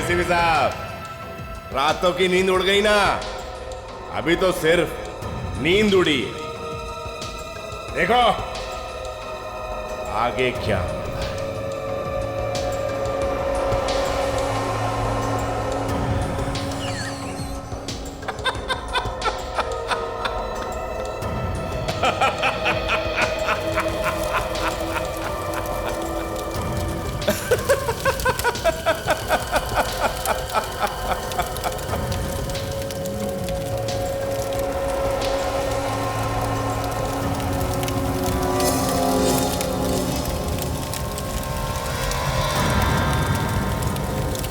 ACP साहब, रातों की नींद उड़ गई ना? अभी तो सिर्फ नींद उड़ी। देखो आगे क्या होता है।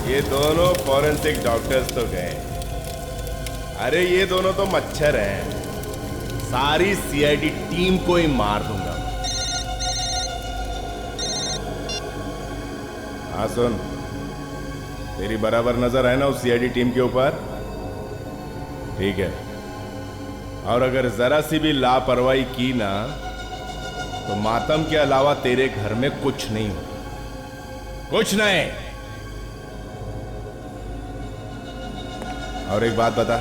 ये दोनों फॉरेंसिक डॉक्टर्स तो गए। अरे ये दोनों तो मच्छर हैं। सारी सीआईडी टीम को ही मार दूंगा। हाँ सुन, तेरी बराबर नजर है ना उस सीआईडी टीम के ऊपर? ठीक है, और अगर जरा सी भी लापरवाही की ना तो मातम के अलावा तेरे घर में कुछ नहीं हो, कुछ नहीं। और एक बात बता,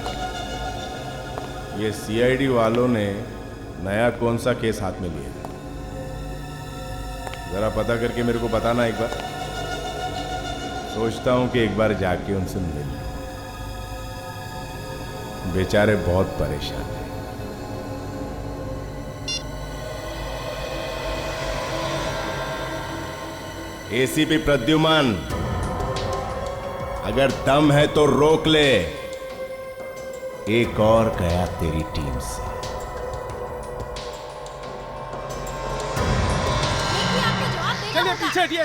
ये सीआईडी वालों ने नया कौन सा केस हाथ में लिया? जरा पता करके मेरे को बताना एक बार। सोचता हूं कि एक बार जाके उनसे मिल लूं। बेचारे बहुत परेशान हैं। एसीपी प्रद्युमन, अगर दम है तो रोक ले। एक और गया तेरी टीम से। चलिए पीछे हटिए।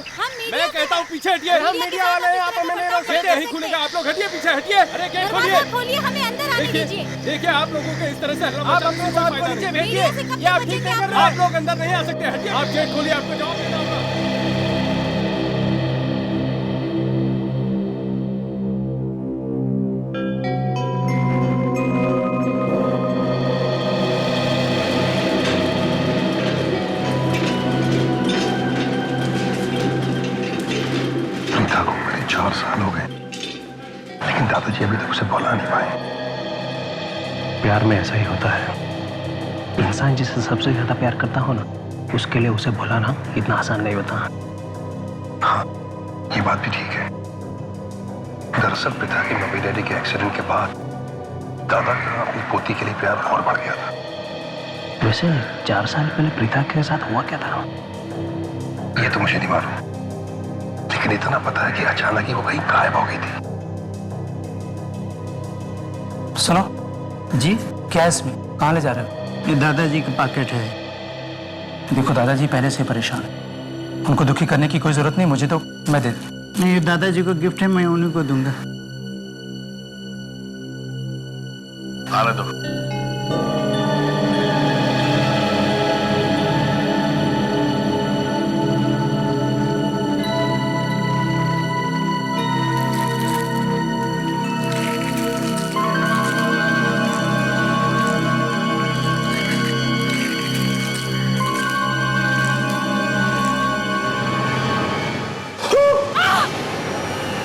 मैं कहता हूँ पीछे हटिए। हम मीडिया वाले हैं, आप हमें नहीं रोक सकते। नहीं खुलेगा, आप लोग हटिए, पीछे हटिए। अरे गेट खोलिए, हमें अंदर आने दीजिए। देखिए आप लोगों के इस तरह से आप अपने साथ को नीचे भेजिए। ये आप ठीक नहीं कर रहे। आप लोग अंदर नहीं आ सकते, हटिए। आप गेट खोलिए, आपको जवाब देना होगा। दादाजी अभी तक उसे भुला नहीं पाए। प्यार में ऐसा ही होता है, इंसान जिसे सबसे ज्यादा प्यार करता हो ना, उसके लिए उसे भुलाना इतना आसान नहीं होता। हाँ, ये बात भी ठीक है। दरअसल पिता के मम्मी डैडी के एक्सीडेंट के बाद दादा का अपनी पोती के लिए प्यार और बढ़ गया था। वैसे 4 साल पहले प्रीता के साथ हुआ क्या था? ये तो मुझे नहीं मालूम, लेकिन इतना पता है कि अचानक ही वो कहीं गायब हो गई थी। सुनो जी, क्या है इसमें? कहाँ ले जा रहे हो? ये दादाजी का पैकेट है। देखो दादाजी पहले से परेशान है, उनको दुखी करने की कोई जरूरत नहीं, मुझे तो मैं दे दूं। नहीं, ये दादाजी को गिफ्ट है, मैं उन्हीं को दूंगा। आने दो।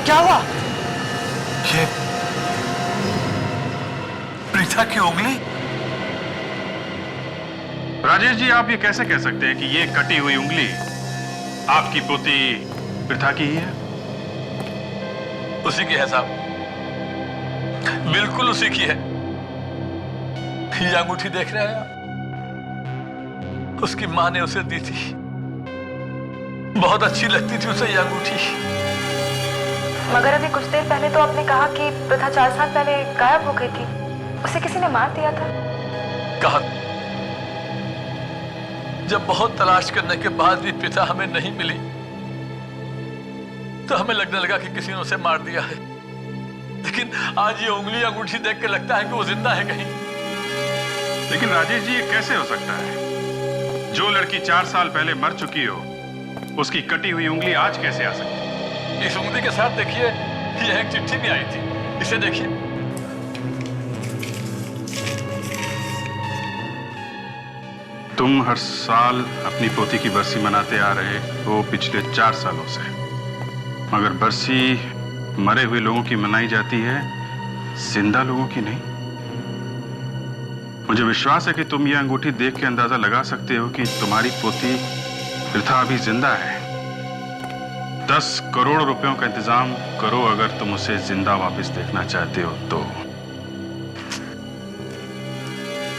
क्या हुआ? ये प्रीता की उंगली? राजेश जी, आप ये कैसे कह सकते हैं कि ये कटी हुई उंगली आपकी पोती प्रीता की ही है? उसी की है साहब, बिल्कुल उसी की है। ये अंगूठी देख रहे हैं आप? उसकी मां ने उसे दी थी, बहुत अच्छी लगती थी उसे ये अंगूठी। मगर अभी कुछ देर पहले तो आपने कहा कि प्रथा 4 साल पहले गायब हो गई थी, उसे किसी ने मार दिया था। कहा, जब बहुत तलाश करने के बाद भी पिता हमें नहीं मिली तो हमें लगने लगा कि किसी ने उसे मार दिया है, लेकिन आज ये उंगली अंगूठी देख के लगता है कि वो जिंदा है कहीं। लेकिन राजेश जी, ये कैसे हो सकता है? जो लड़की 4 साल पहले मर चुकी हो, उसकी कटी हुई उंगली आज कैसे आ सकती है? इस उंगली के साथ देखिए, ये एक चिट्ठी भी आई थी, इसे देखिए। तुम हर साल अपनी पोती की बरसी मनाते आ रहे हो पिछले 4 सालों से, मगर बरसी मरे हुए लोगों की मनाई जाती है, जिंदा लोगों की नहीं। मुझे विश्वास है कि तुम यह अंगूठी देख के अंदाजा लगा सकते हो कि तुम्हारी पोती प्रथा अभी जिंदा है। 10 करोड़ रुपयों का इंतजाम करो अगर तुम उसे जिंदा वापस देखना चाहते हो तो।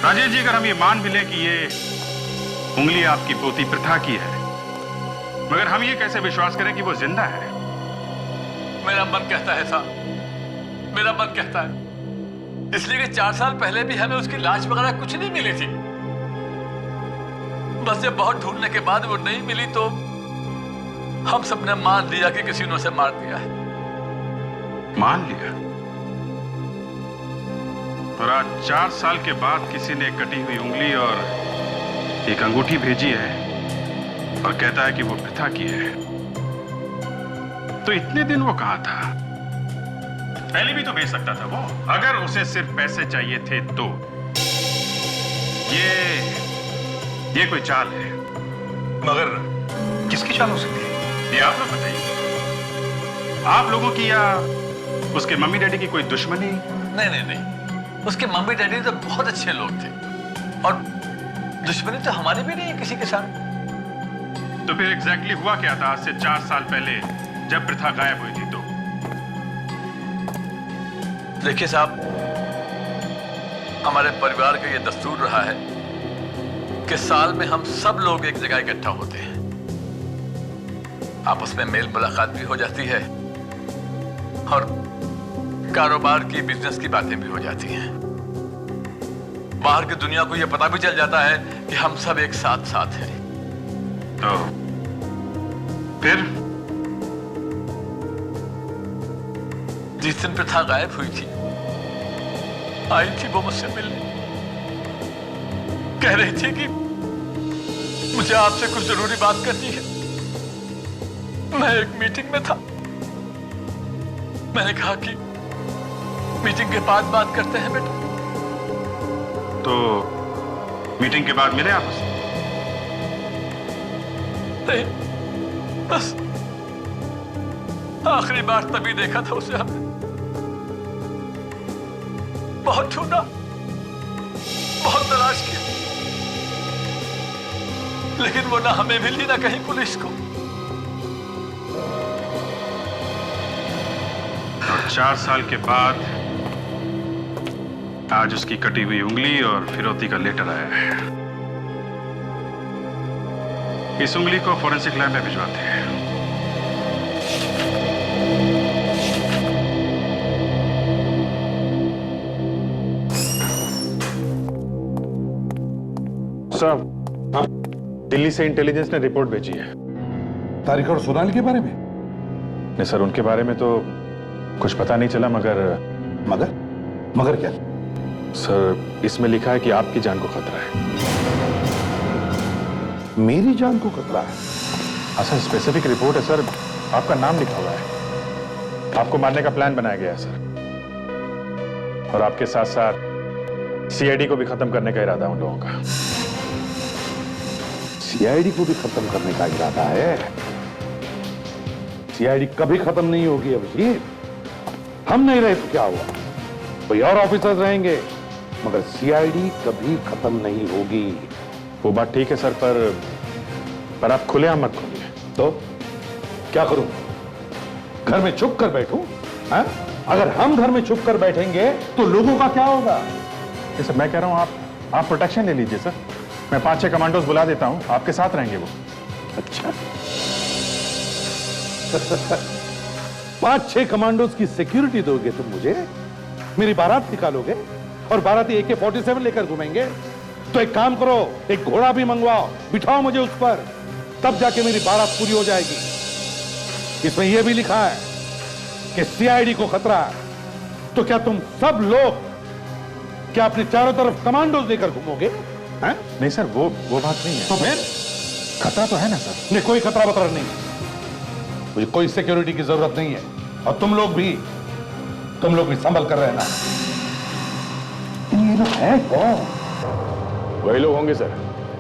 राजेश जी, अगर हम ये मान भी लें कि ये उंगली आपकी पोती प्रथा की है, मगर हम ये कैसे विश्वास करें कि वो जिंदा है? मेरा मन कहता है साहब, मेरा मन कहता है, इसलिए कि 4 साल पहले भी हमें उसकी लाश वगैरह कुछ नहीं मिली थी। बस जब बहुत ढूंढने के बाद वो नहीं मिली तो हम सबने मान लिया कि किसी ने उसे मार दिया है। मान लिया? और आज 4 साल के बाद किसी ने कटी हुई उंगली और एक अंगूठी भेजी है और कहता है कि वो प्रथा की है। तो इतने दिन वो कहां था? पहले भी तो भेज सकता था वो, अगर उसे सिर्फ पैसे चाहिए थे तो। ये कोई चाल है। मगर किसकी चाल हो सकती है? ये आप लोग बताइए। आप लोगों की या उसके मम्मी डैडी की कोई दुश्मनी? नहीं नहीं नहीं, उसके मम्मी डैडी तो बहुत अच्छे लोग थे और दुश्मनी तो हमारी भी नहीं है किसी के साथ। तो फिर एग्जैक्टली हुआ क्या था आज से 4 साल पहले जब प्रथा गायब हुई थी? तो देखिए साहब, हमारे परिवार का यह दस्तूर रहा है कि साल में हम सब लोग एक जगह इकट्ठा होते हैं। आपस में मेल मुलाकात भी हो जाती है और कारोबार की, बिजनेस की बातें भी हो जाती हैं। बाहर की दुनिया को यह पता भी चल जाता है कि हम सब एक साथ हैं। तो फिर जिस दिन प्रथा गायब हुई थी, आई थी वो मुझसे मिलने, कह रही थी कि मुझे आपसे कुछ जरूरी बात करनी है। मैं एक मीटिंग में था, मैंने कहा कि मीटिंग के बाद बात करते हैं बेटा। तो मीटिंग के बाद मिले आप उससे? नहीं, बस आखिरी बार तभी देखा था उसे हमने। बहुत ढूंढा, बहुत तलाश किया, लेकिन वो ना हमें मिली ना कहीं पुलिस को। और 4 साल के बाद आज उसकी कटी हुई उंगली और फिरौती का लेटर आया है। इस उंगली को फॉरेंसिक लैब में भिजवाते हैं। सर, हाँ, दिल्ली से इंटेलिजेंस ने रिपोर्ट भेजी है। तारिका और सोनाली के बारे में? नहीं सर, उनके बारे में तो कुछ पता नहीं चला, मगर क्या? सर, इसमें लिखा है कि आपकी जान को खतरा है। मेरी जान को खतरा है? हाँ सर, स्पेसिफिक रिपोर्ट है सर, आपका नाम लिखा हुआ है। आपको मारने का प्लान बनाया गया है सर, और आपके साथ साथ सीआईडी को भी खत्म करने का इरादा उन लोगों का। सीआईडी को भी खत्म करने का इरादा है? सीआईडी कभी खत्म नहीं होगी अभिजीत। हम नहीं रहे तो क्या हुआ, कोई और ऑफिसर्स रहेंगे, मगर सीआईडी कभी खत्म नहीं होगी। वो बात ठीक है सर, पर आप खुलेआम मत खोलिए। तो क्या करूं? घर में चुप कर बैठूं? अगर हम घर में चुप कर बैठेंगे तो लोगों का क्या होगा? सर, मैं कह रहा हूं आप प्रोटेक्शन ले लीजिए सर। मैं 5-6 कमांडोज बुला देता हूं, आपके साथ रहेंगे वो। अच्छा 5-6 कमांडोज की सिक्योरिटी दोगे तुम मुझे? मेरी बारात निकालोगे और बाराती AK-47 लेकर घूमेंगे? तो एक काम करो, एक घोड़ा भी मंगवाओ, बिठाओ मुझे उस पर, तब जाके मेरी बारात पूरी हो जाएगी। इसमें यह भी लिखा है कि सीआईडी को खतरा है। तो क्या तुम सब लोग क्या अपने चारों तरफ कमांडोज लेकर घूमोगे? नहीं सर, वो बात नहीं है। तो फिर खतरा तो है ना सर? नहीं, कोई खतरा बतरा नहीं, मुझे कोई सिक्योरिटी की जरूरत नहीं है। और तुम लोग भी संभल कर रहना। ये लोग है कौन? वही लोग होंगे सर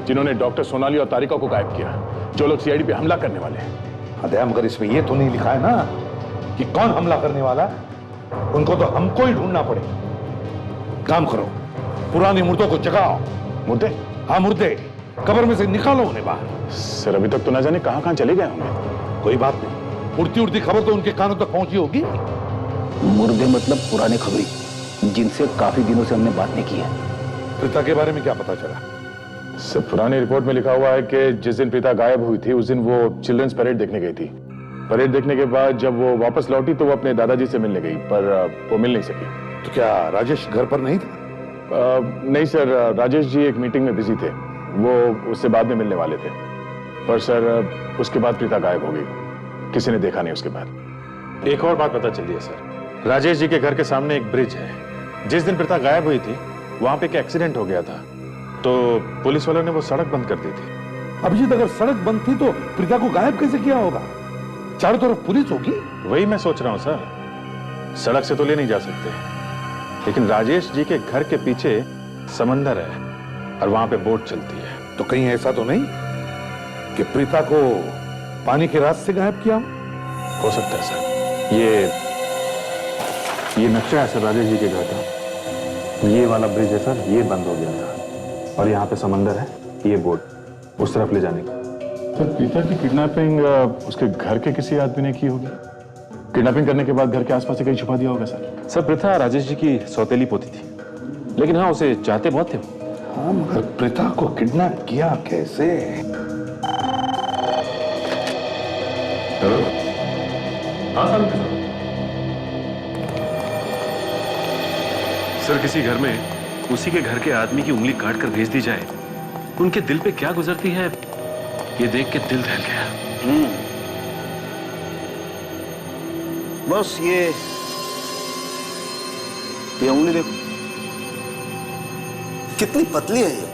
जिन्होंने डॉक्टर सोनाली और तारिका को गायब किया, जो लोग सीआईडी पे हमला करने वाले हैं। अरे मगर इसमें ये तो नहीं लिखा है ना कि कौन हमला करने वाला है, उनको तो हमको ही ढूंढना पड़ेगा। काम करो, पुरानी मुर्दों को जगाओ। मुर्दे? हाँ मुर्दे, कब्र में से निकालो उन्हें बाहर। सर अभी तक तो ना जाने कहां कहां चले गए होंगे। कोई बात नहीं, उड़ती उड़ती खबर तो उनके कानों तक पहुंची होगी। मुर्दे मतलब पुराने खबरी, जिनसे काफी दिनों से हमने बात नहीं की है। प्रीता के बारे में क्या पता चला? सर पुरानी रिपोर्ट में लिखा हुआ है कि जिस दिन प्रीता गायब हुई थी उस दिन वो चिल्ड्रंस परेड देखने गई थी। परेड देखने के बाद जब वो वापस लौटी तो वो अपने दादाजी से मिलने गई, पर वो मिल नहीं सकी। तो क्या राजेश घर पर नहीं था? नहीं सर, राजेश जी एक मीटिंग में बिजी थे, वो उससे बाद में मिलने वाले थे। पर सर उसके बाद प्रीता गायब हो गई, किसी ने देखा नहीं उसके बाद। एक और बात पता चली है सर, राजेश जी के घर के सामने एक ब्रिज है। जिस दिन प्रीता गायब हुई थी वहां पे एक एक्सीडेंट हो गया था, तो पुलिस वालों ने वो सड़क बंद कर दी थी। अभिजीत, अगर सड़क बंद थी तो प्रीता को गायब कैसे किया होगा? चारों तरफ पुलिस होगी। वही मैं सोच रहा हूं सर, सड़क से तो ले नहीं जा सकते, लेकिन राजेश जी के घर के पीछे समंदर है और वहां पे बोट चलती है। तो कहीं ऐसा तो नहीं कि प्रीता को पानी के रास्ते से गायब किया हो सकता है सर। ये नक्शा है सर राजेश जी के घर का। ये वाला ब्रिज है सर, ये बंद हो गया था और यहाँ पे समंदर है, ये बोट उस तरफ ले जाने का। सर प्रीता की किडनैपिंग उसके घर के किसी आदमी ने की होगी। किडनैपिंग करने के बाद घर के आसपास से कहीं छुपा दिया होगा सर। सर प्रीता राजेश जी की सौतेली पोती थी, लेकिन हाँ उसे चाहते बहुत थे। हाँ, मगर प्रीता को किडनैप किया कैसे? हेलो, हाँ सर किसी घर में उसी के घर के आदमी की उंगली काट कर भेज दी जाए, उनके दिल पे क्या गुजरती है ये देख के दिल दहल गया। बस ये उंगली देखो कितनी पतली है ये,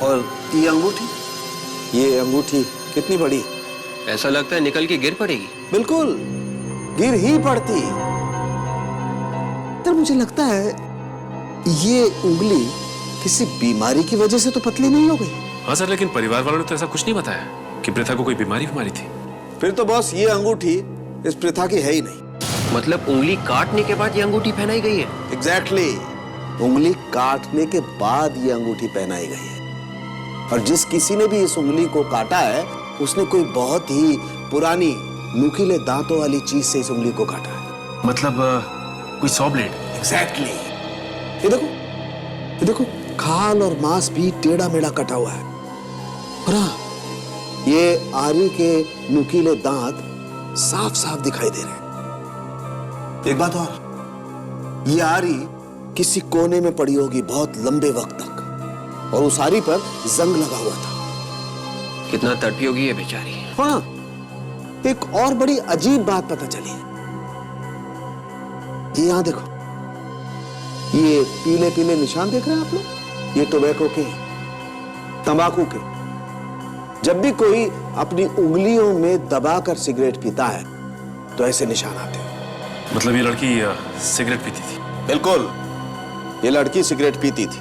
और ये अंगूठी कितनी बड़ी। ऐसा लगता है निकल के गिर पड़ेगी। बिल्कुल गिर ही पड़ती। तो मुझे लगता है ये उंगली किसी बीमारी की वजह से तो पतली नहीं हो गई। हाँ सर, लेकिन परिवार वालों ने तो ऐसा कुछ नहीं बताया कि प्रीता को कोई बीमारी थी। फिर तो बॉस ये अंगूठी इस प्रीता की है ही नहीं। मतलब उंगली काटने के बाद ये अंगूठी पहनाई गई है? एग्जैक्टली, उंगली काटने के बाद ये अंगूठी पहनाई गई है। और जिस किसी ने भी इस उंगली को काटा है उसने कोई बहुत ही पुरानी नुकीले दांतों वाली चीज से इस उंगली को काटा है। मतलब कोई सॉ ब्लेड? एग्जैक्टली। ये देखो खाल और मांस भी टेढ़ा मेढ़ा कटा हुआ है। और हाँ, ये आरी के नुकीले दांत साफ साफ दिखाई दे रहे हैं। एक बात और, ये आरी किसी कोने में पड़ी होगी बहुत लंबे वक्त तक, और उस आरी पर जंग लगा हुआ था। कितना तड़पी होगी ये बेचारी। हाँ, एक और बड़ी अजीब बात पता चली। ये यहां देखो, ये पीले पीले निशान देख रहे हैं आप लोग? ये टोबैको के, तंबाकू के। जब भी कोई अपनी उंगलियों में दबाकर सिगरेट पीता है तो ऐसे निशान आते हैं। मतलब ये लड़की सिगरेट पीती थी? बिल्कुल, ये लड़की सिगरेट पीती थी।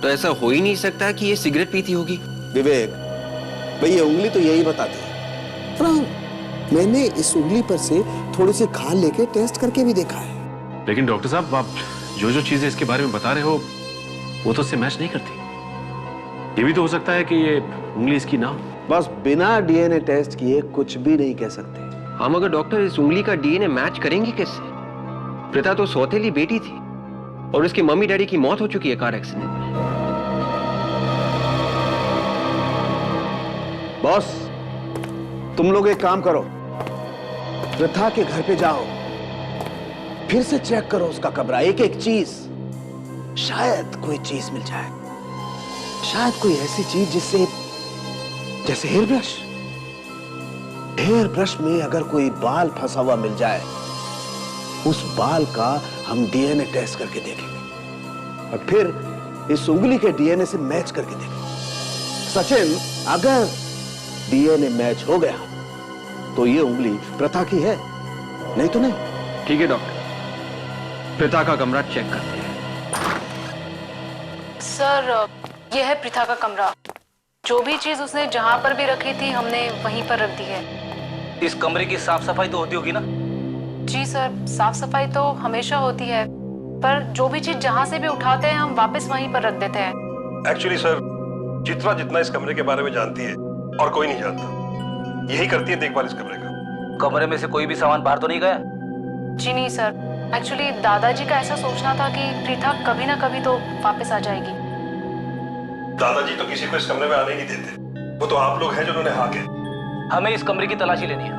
तो ऐसा हो ही नहीं सकता कि ये सिगरेट पीती होगी। विवेक भाई, ये उंगली तो यही बताती है। मैंने इस उंगली पर से थोड़ी सी खाल लेके टेस्ट करके भी देखा है। लेकिन डॉक्टर साहब, आप जो चीजें इसके बारे में बता रहे हो वो तो इससे मैच नहीं करती। ये भी तो हो सकता है कि ये उंगली इसकी ना हो। बस बिना डीएनए टेस्ट किए कुछ भी नहीं कह सकते। हाँ, मगर डॉक्टर इस उंगली का डीएनए मैच करेंगे कैसे? प्रीता तो सौतेली बेटी थी और उसकी मम्मी डैडी की मौत हो चुकी है कार एक्सीडेंट में। बॉस, तुम लोग एक काम करो, प्रीता के घर पे जाओ, फिर से चेक करो उसका कमरा, एक एक चीज। शायद कोई चीज मिल जाए, शायद कोई ऐसी चीज जिससे, जैसे हेयर ब्रश में अगर कोई बाल फंसा हुआ मिल जाए, उस बाल का हम डीएनए टेस्ट करके देखेंगे और फिर इस उंगली के डीएनए से मैच करके देखेंगे। सचिन, अगर डीएनए मैच हो गया तो ये उंगली प्रीता की है, नहीं तो नहीं। ठीक है डॉक्टर, प्रीता का कमरा चेक करते हैं। सर, यह है प्रीता का कमरा। जो भी चीज उसने जहां पर भी रखी थी हमने वहीं पर रख दी है। इस कमरे की साफ सफाई तो होती होगी ना? जी सर, साफ सफाई तो हमेशा होती है, पर जो भी चीज जहाँ से भी उठाते हैं हम वापस वहीं पर रख देते हैं। एक्चुअली सर, चित्रा जितना इस कमरे के बारे में जानती है और कोई नहीं जानता, यही करती है देखभाल इस कमरे का। कमरे में से कोई भी सामान बाहर तो नहीं गया? जी नहीं सर, एक्चुअली दादाजी का ऐसा सोचना था कि प्रीता कभी ना कभी तो वापस आ जाएगी। दादाजी तो किसी को इस कमरे में आने नहीं देते, वो तो आप लोग हैं जिन्होंने हाँ कहा। हमें इस कमरे की तलाशी लेनी है।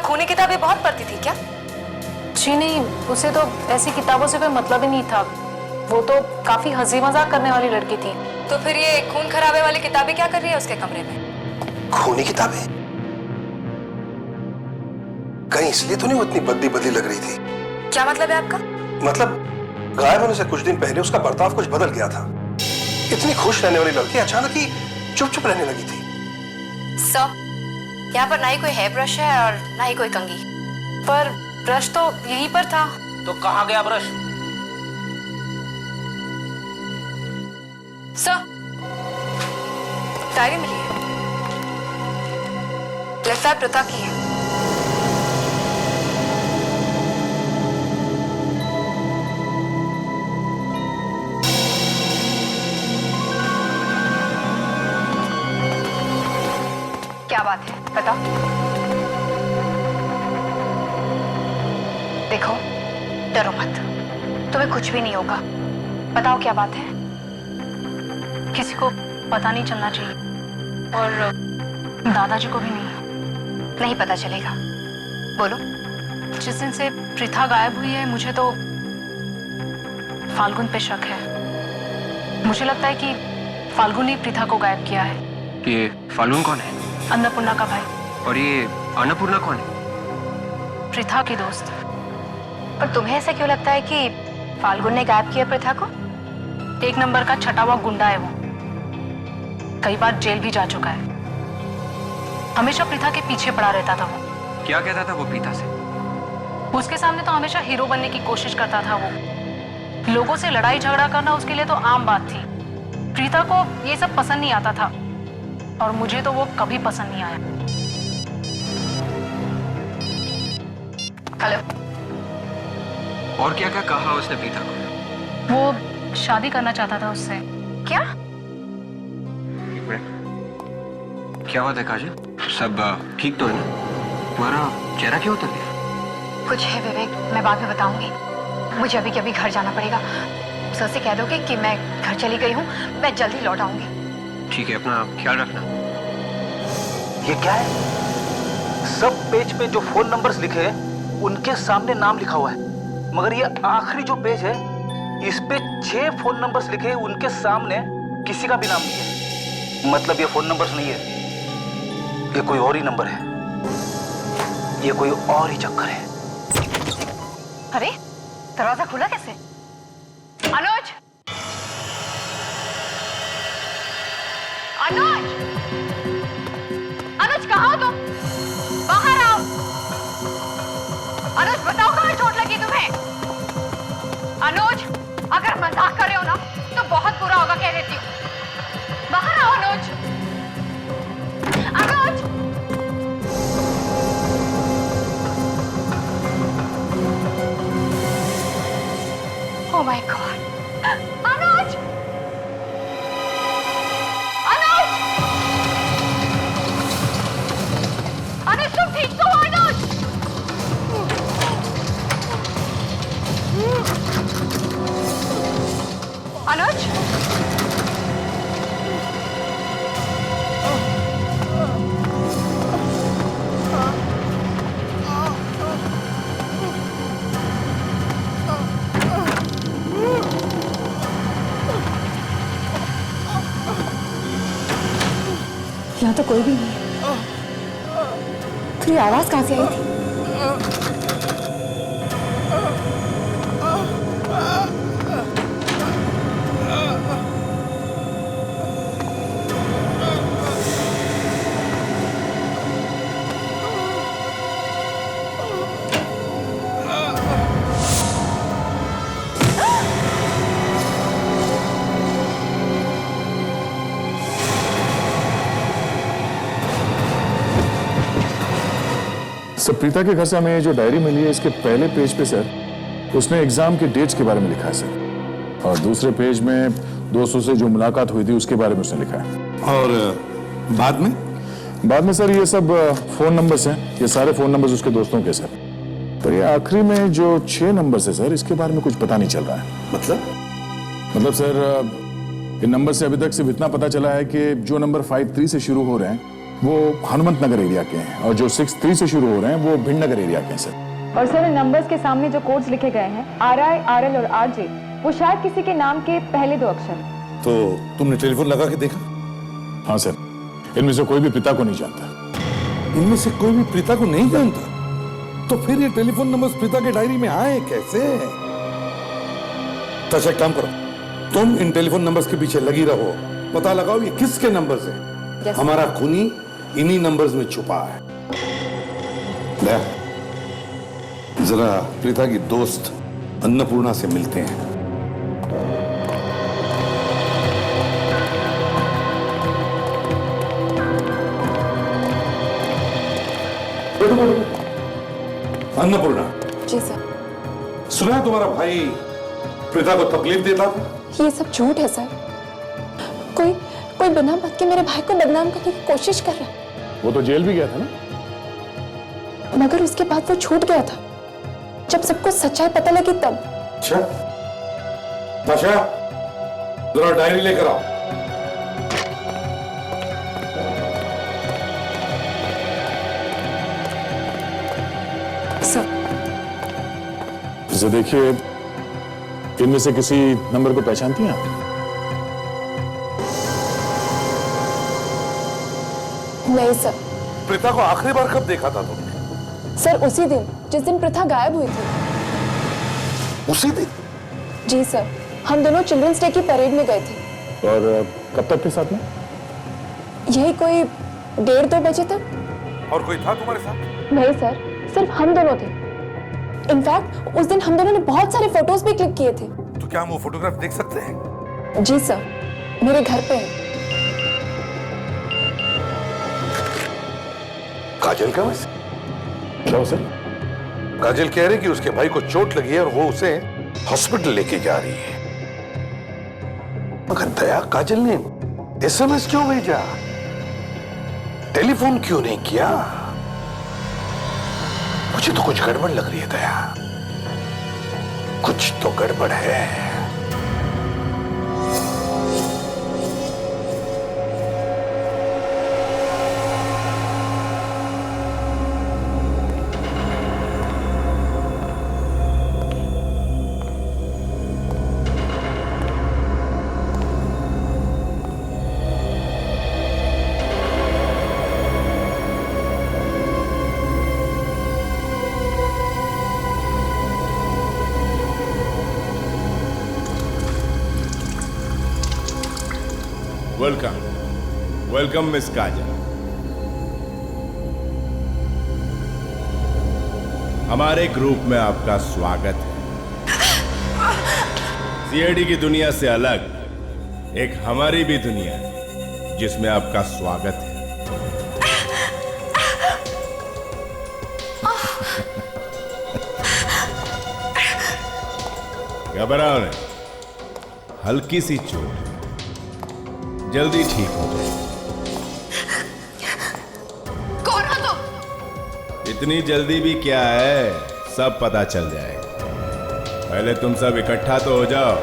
खूनी किताबें बहुत पढ़ती थी क्या? जी नहीं, उसे तो ऐसी किताबों से कोई मतलब ही नहीं था। वो तो काफी हंसी मजाक करने वाली लड़की थी। तो फिर ये खून खराबे वाली किताबें क्या कर रही है उसके कमरे में? खूनी किताबें? कहीं इसलिए तो नहीं वो इतनी बदली बदली लग रही थी? क्या मतलब है आपका? मतलब गायब होने से कुछ दिन पहले उसका बर्ताव कुछ बदल गया था। इतनी खुश रहने वाली लड़की अचानक ही चुप चुप रहने लगी थी। सर, यहाँ पर ना ही कोई हेयर ब्रश है और ना ही कोई कंघी। पर ब्रश तो यहीं पर था। तो कहाँ गया ब्रश? सर, डायरी मिली है, लगता है प्रथा की है। क्या बात है, बताओ। देखो, डरो मत, तुम्हें कुछ भी नहीं होगा। बताओ क्या बात है। किसी को पता नहीं चलना चाहिए, और दादाजी को भी नहीं पता चलेगा। बोलो। जिस दिन से प्रीता गायब हुई है, मुझे तो फाल्गुन पे शक है। मुझे लगता है कि फाल्गुन ने प्रीता को गायब किया है। ये फाल्गुन कौन है? अन्नपूर्णा का भाई। और ये अन्नपूर्णा कौन है? प्रीता की दोस्त। पर तुम्हें ऐसा क्यों लगता है कि फाल्गुन ने गायब किया प्रथा को? एक नंबर का छटा हुआ गुंडा है वो, कई बार जेल भी जा चुका है। हमेशा प्रीता के पीछे पड़ा रहता था वो। क्या कहता था वो प्रीता से? उसके सामने तो हमेशा हीरो बनने की कोशिश करता था वो। लोगों से लड़ाई झगड़ा करना उसके लिए तो आम बात थी। प्रीता को ये सब पसंद नहीं आता था, और मुझे तो वो कभी पसंद नहीं आया। हेलो। और क्या क्या कहा उसने प्रीता को? वो शादी करना चाहता था उससे। क्या? क्या बात है काजल? सब ठीक तो है ना? तुम्हारा चेहरा क्यों उतर गया? कुछ है विवेक, मैं बाद में बताऊंगी। मुझे अभी के अभी घर जाना पड़ेगा। सर से कह दोगे कि मैं घर चली गई हूँ, मैं जल्दी लौट आऊंगी। ठीक है, अपना ख्याल रखना। ये क्या है? सब पेज पे जो फोन नंबर्स लिखे हैं उनके सामने नाम लिखा हुआ है, मगर ये आखिरी जो पेज है इस पे 6 फोन नंबर्स लिखे हैं, उनके सामने किसी का भी नाम नहीं है। मतलब ये फोन नंबर्स नहीं है, ये कोई और ही नंबर है, ये कोई और ही चक्कर है। अरे दरवाजा खुला कैसे? अनुज! अनुज! अनुज कहाँ हो तुम? बाहर आओ। अनुज बताओ कहाँ चोट लगी तुम्हें? अनुज, अगर मजाक कर रहे हो ना तो बहुत बुरा होगा, कह देती हूँ। बाहर आओ अनुज। अनुज! Oh my God! अनुज! अनुज! अनुज तुम ठीक तो हो अनुज? अनुज! यहाँ तो कोई भी नहीं है। तो ये आवाज कहां से आई थी? सर, प्रीता के घर से हमें जो डायरी मिली है, इसके पहले पेज पे सर उसने एग्जाम के डेट्स के बारे में लिखा है सर, और दूसरे पेज में दोस्तों से जो मुलाकात हुई थी उसके बारे में उसने लिखा है। और बाद में सर ये सब फोन नंबर्स हैं, ये सारे फोन नंबर्स उसके दोस्तों के सर। पर ये आखिरी में जो 6 नंबर्स है सर, इसके बारे में कुछ पता नहीं चल रहा है। मतलब सर इन नंबर से अभी तक सिर्फ इतना पता चला है कि जो नंबर 53 से शुरू हो रहे हैं वो हनुमत नगर एरिया के हैं, और जो 63 से शुरू हो रहे हैं वो भिंड नगर एरिया के हैं सर। और सर इन नंबर्स के सामने जो कोड्स लिखे गए हैं RI, RL और RJ, वो शायद किसी के नाम के पहले 2 अक्षर। तो तुमने टेलीफोन लगा के देखा? हाँ सर, इनमें से कोई भी पिता को नहीं जानता। इनमें से कोई भी पिता को नहीं जानता? तो फिर ये टेलीफोन नंबर्स पिता के डायरी में आए कैसे? तो एक काम करो, तुम इन टेलीफोन नंबर्स के पीछे लगी रहो, पता लगाओ ये किसके नंबर्स हैं। हमारा खूनी इन्हीं नंबर्स में छुपा है। जरा प्रीता की दोस्त अन्नपूर्णा से मिलते हैं। अन्नपूर्णा। जी सर। सुना है तुम्हारा भाई प्रीता को तकलीफ देता था? ये सब झूठ है सर। कोई बिना बात के मेरे भाई को बदनाम करने की कोशिश कर रहा है। वो तो जेल भी गया था ना? मगर उसके बाद वो छूट गया था, जब सबको सच्चाई पता लगी तब। अच्छा, ताशा जरा डायरी लेकर आओ। सर जैसे देखिए, इनमें से किसी नंबर को पहचानती हैं आप? नहीं सर। प्रीता को आखिरी बार कब देखा था तुमने? सर उसी दिन जिस दिन प्रथा गायब हुई थी। उसी दिन? जी सर, हम दोनों चिल्ड्रंस डे की परेड में गए थे। और कब तक थे साथ में? यही कोई 1:30-2 बजे तक। और कोई था तुम्हारे साथ? नहीं सर, सिर्फ हम दोनों थे। इनफैक्ट उस दिन हम दोनों ने बहुत सारे फोटोज भी क्लिक किए थे। तो क्या हम वो फोटोग्राफ देख सकते हैं? जी सर, मेरे घर पे है। काजल का वैसे? क्या सर? काजल कह रही कि उसके भाई को चोट लगी है और वो उसे हॉस्पिटल लेके जा रही है। मगर दया, काजल ने SMS क्यों भेजा? टेलीफोन क्यों नहीं किया? मुझे तो कुछ गड़बड़ लग रही है दया, कुछ तो गड़बड़ है। वेलकम मिस काजल। हमारे ग्रुप में आपका स्वागत है। सीआईडी की दुनिया से अलग एक हमारी भी दुनिया है जिसमें आपका स्वागत है। घबराओ नहीं, हल्की सी चोट, जल्दी ठीक हो जाए। कौन हो तुम? इतनी जल्दी भी क्या है, सब पता चल जाएगा। पहले तुम सब इकट्ठा तो हो जाओ,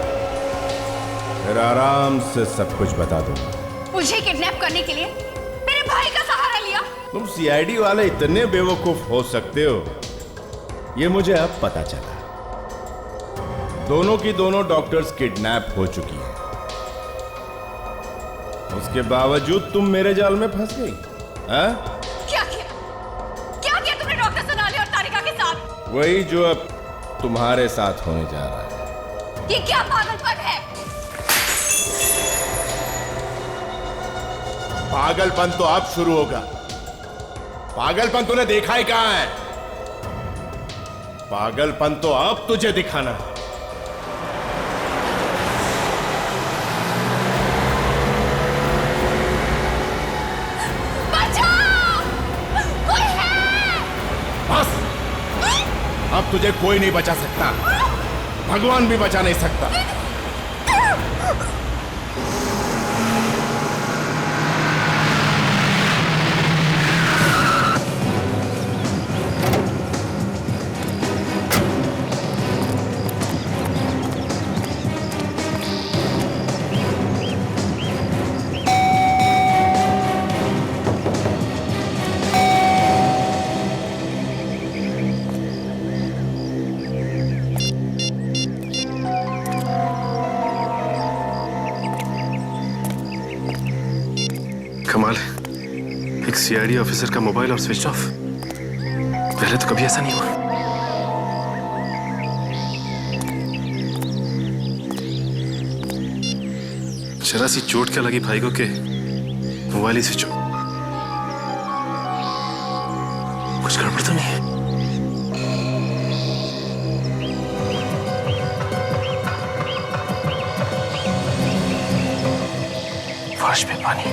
फिर आराम से सब कुछ बता दूंगा। मुझे किडनैप करने के लिए मेरे भाई का सहारा लिया? तुम सीआईडी वाले इतने बेवकूफ हो सकते हो, ये मुझे अब पता चला। दोनों की दोनों डॉक्टर्स किडनैप हो चुकी हैं। उसके बावजूद तुम मेरे जाल में फंस गई? क्या किया? क्या वही जो अब तुम्हारे साथ होने जा रहा है। ये क्या पागलपन है? पागलपन तो अब शुरू होगा। पागलपन तूने देखा ही कहां है? पागलपन तो अब तुझे दिखाना है। बस अब तुझे कोई नहीं बचा सकता, भगवान भी बचा नहीं सकता। कमाल है, एक सीआईडी ऑफिसर का मोबाइल और स्विच ऑफ। पहले तो कभी ऐसा नहीं हुआ। जरा सी चोट क्या लगी भाई को के मोबाइल ही स्विच ऑफ। कुछ गड़बड़ तो नहीं है? फर्श पे पानी।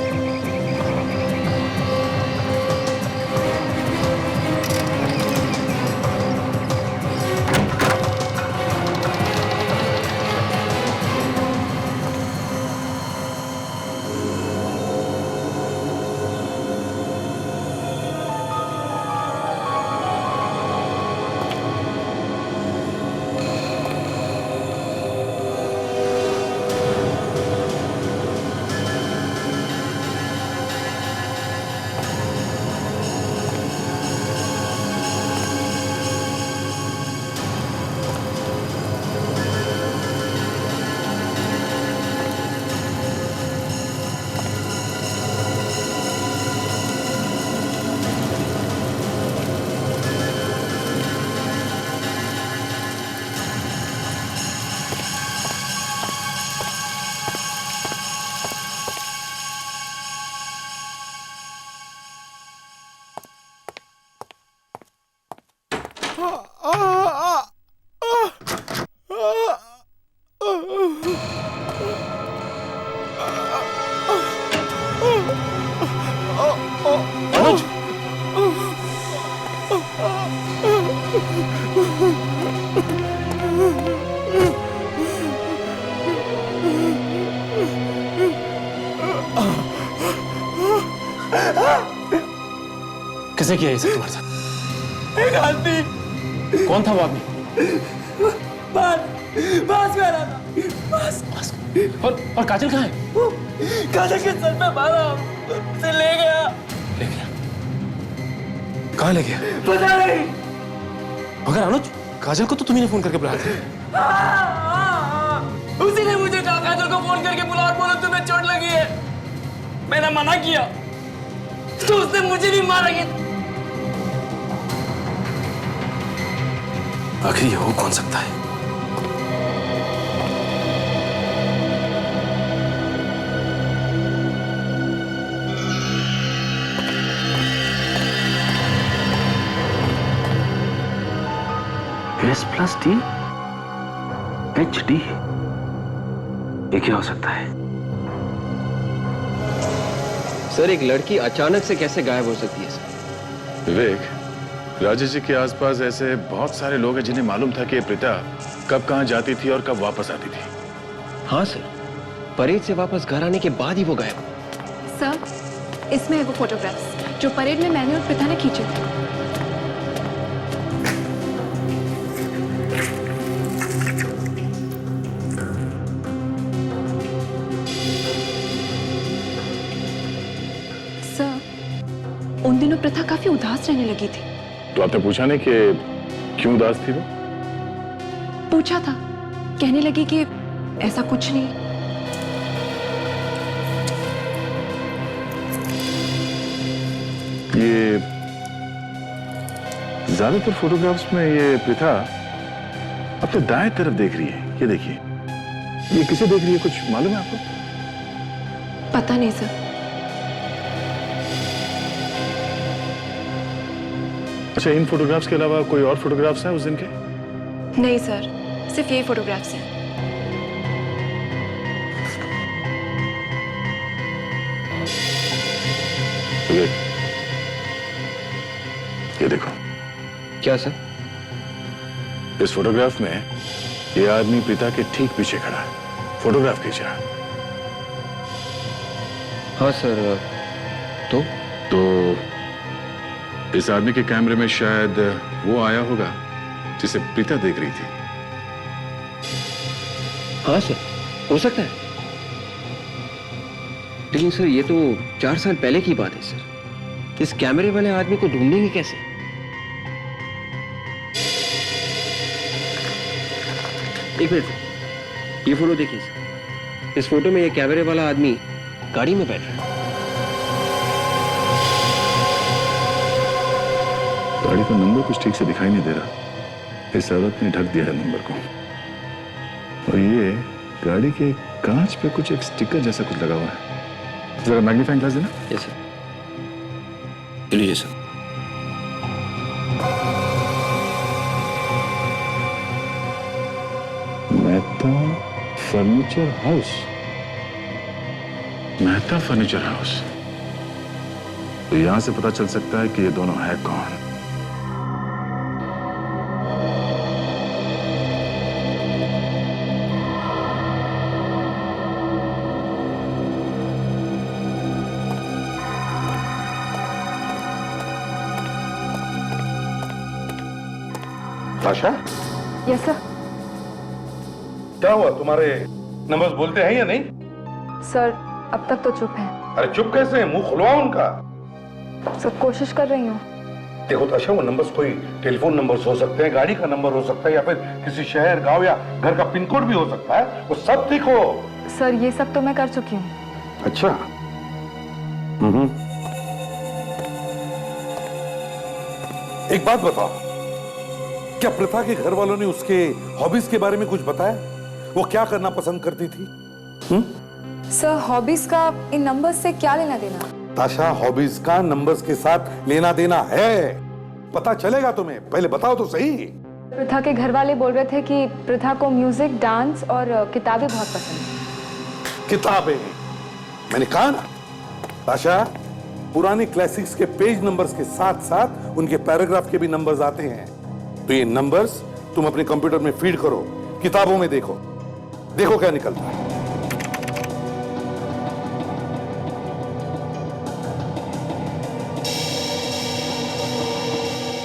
किसने किया ये सब तुम्हारे साथ? एक आदमी। कौन था वो आदमी? बास में आ रहा था। बास। और काजल कहाँ है? काजल के सर पे मारा, उसे ले गया। ले गया? कहाँ ले गया? पता नहीं। मगर अनुज, काजल को तो तुम्ही ने फोन करके बुलाया था। उसी ने मुझे कहा काजल को फोन करके बुला और बोलो तुम्हें चोट लगी है। मैंने मना किया तो उसने मुझे भी मारा। आखिर ये हो कौन सकता है? S+D HD, ये क्या हो सकता है? सर, एक लड़की अचानक से कैसे गायब हो सकती है सर? विवेक, राजेश जी के आसपास ऐसे बहुत सारे लोग हैं जिन्हें मालूम था कि प्रीता कब कहां जाती थी और कब वापस आती थी। हाँ सर, परेड से वापस घर आने के बाद ही वो गायब। सर, इसमें है वो फोटोग्राफ्स जो परेड में मैंने और प्रीता ने खींचे थे। सर, उन दिनों प्रथा काफी उदास रहने लगी थी। तो आपने पूछा नहीं कि क्यों उदास थी वो? पूछा था, कहने लगी कि ऐसा कुछ नहीं। ये ज्यादातर फोटोग्राफ्स में ये प्रथा अपने दाएं तरफ देख रही है। ये देखिए, ये किसे देख रही है, कुछ मालूम है आपको? पता नहीं सर। अच्छा, इन फोटोग्राफ्स के अलावा कोई और फोटोग्राफ्स हैं उस दिन के? नहीं सर, सिर्फ यही फोटोग्राफ्स हैं। ये देखो। क्या सर? इस फोटोग्राफ में ये आदमी पिता के ठीक पीछे खड़ा है, फोटोग्राफ खींच रहा है। हाँ सर। तो इस आदमी के कैमरे में शायद वो आया होगा जिसे प्रीता देख रही थी। हाँ सर, हो सकता है। लेकिन सर, ये तो 4 साल पहले की बात है सर। इस कैमरे वाले आदमी को ढूंढेंगे कैसे? एक मिनट, ये फोटो देखिए सर। इस फोटो में ये कैमरे वाला आदमी गाड़ी में बैठ रहा है। गाड़ी का नंबर कुछ ठीक से दिखाई नहीं दे रहा। इस औरत ने ढक दिया है नंबर को। और ये गाड़ी के कांच पे कुछ एक स्टिकर जैसा कुछ लगा हुआ है। जरा मैग्नीफाइंग ग्लास देना। Yes sir. लीजिए sir. Mehta furniture house. Mehta furniture house. तो यहां से पता चल सकता है कि ये दोनों है कौन। आशा, यस सर। क्या हुआ, तुम्हारे नंबर्स बोलते हैं या नहीं? सर अब तक तो चुप है। अरे चुप कैसे है, मुंह खुलवाओ उनका। सब कोशिश कर रही हूँ। देखो ताशा, वो नंबर्स कोई टेलीफोन नंबर्स हो सकते हैं, गाड़ी का नंबर हो सकता है, या फिर किसी शहर, गांव या घर का पिन कोड भी हो सकता है। वो सब देखो। सर ये सब तो मैं कर चुकी हूँ। अच्छा। एक बात बताओ, क्या प्रथा के घर वालों ने उसके हॉबीज के बारे में कुछ बताया? वो क्या करना पसंद करती थी? सर हॉबीज का इन नंबर्स से क्या लेना देना? ताशा, हॉबीज का नंबर्स के साथ लेना देना है। पता चलेगा तुम्हें, पहले बताओ तो सही। प्रथा के घर वाले बोल रहे थे कि प्रथा को म्यूजिक, डांस और किताबें बहुत पसंद है। किताबें? मैंने कहा ना ताशा, पुराने क्लासिक्स के पेज नंबर्स के साथ साथ उनके पैराग्राफ के भी नंबर्स आते हैं। तो ये नंबर्स तुम अपने कंप्यूटर में फीड करो, किताबों में देखो, देखो क्या निकलता है।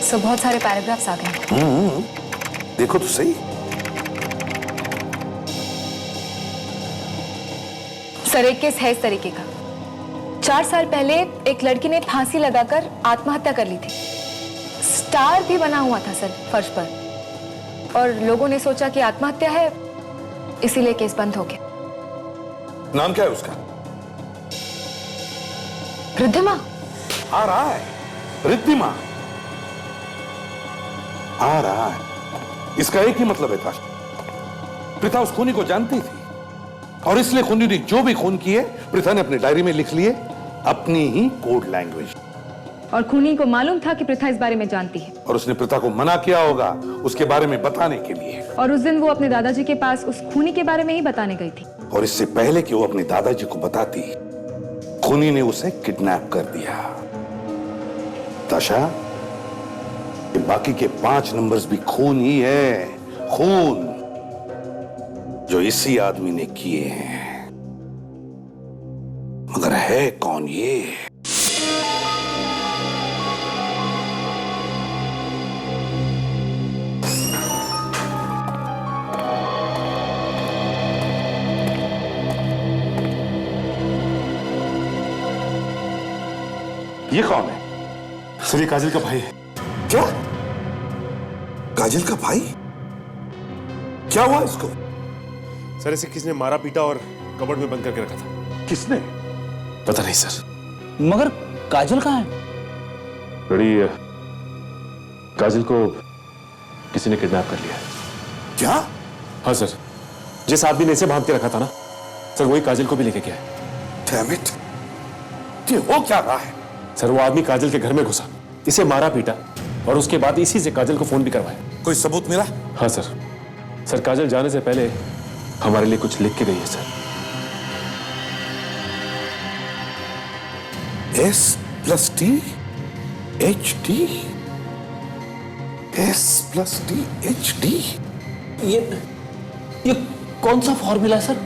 सो बहुत सारे पैराग्राफ्स आ गए। देखो तो सही। सर एक केस है इस तरीके का। 4 साल पहले एक लड़की ने फांसी लगाकर आत्महत्या कर ली थी। स्टार भी बना हुआ था सर फर्श पर, और लोगों ने सोचा कि आत्महत्या है, इसीलिए केस बंद हो गया। नाम क्या है उसका? रिद्धिमा। आ रहा है, रिद्धिमा आ रहा है। इसका एक ही मतलब है ताशा, प्रथा उस खूनी को जानती थी और इसलिए खूनी ने जो भी खून किए प्रथा ने अपनी डायरी में लिख लिए, अपनी ही कोड लैंग्वेज। और खूनी को मालूम था कि प्रथा इस बारे में जानती है, और उसने प्रथा को मना किया होगा उसके बारे में बताने के लिए। और उस दिन वो अपने दादाजी के पास उस खूनी के बारे में ही बताने गई थी। और इससे पहले कि वो अपने दादाजी को बताती, खूनी ने उसे किडनैप कर दिया। ताशा, ये बाकी के 5 नंबर्स भी खून ही है, खून जो इसी आदमी ने किए हैं। मगर है कौन ये? ये कौन है? सर ये काजल का भाई है। क्या? काजल का भाई? क्या हुआ इसको? सर इसे किसने मारा पीटा और कबर्ड में बंद करके रखा था। किसने? पता नहीं सर। मगर काजल कहाँ है? बड़ी काजल को किसी ने किडनैप कर लिया है। क्या? हाँ सर, जिस आदमी ने इसे बांध के रखा था ना सर, वही काजल को भी लेके गया है। Damn it! ये हो क्या रहा है? सर वो आदमी काजल के घर में घुसा, इसे मारा पीटा और उसके बाद इसी से काजल को फोन भी करवाया। कोई सबूत मिला? हाँ सर, सर काजल जाने से पहले हमारे लिए कुछ लिख के गई है sir. S+T HD S+T HD ये कौन सा फॉर्मूला सर?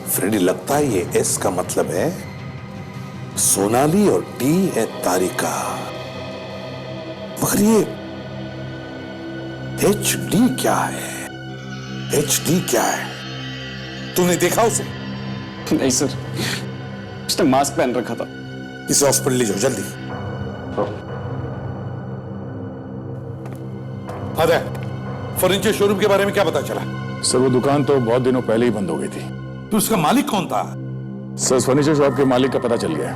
फ्रेडी, लगता है ये S का मतलब है सोनाली और T है तारिका, मगर ये HD क्या है? HD क्या है? तूने देखा उसे? नहीं सर, उसने मास्क पहन रखा था। इसे हॉस्पिटल ले जाओ जल्दी। अरे फर्नीचर शोरूम के बारे में क्या पता चला? सर वो दुकान तो बहुत दिनों पहले ही बंद हो गई थी। तो उसका मालिक कौन था? सर फर्नीचर शॉप के मालिक का पता चल गया।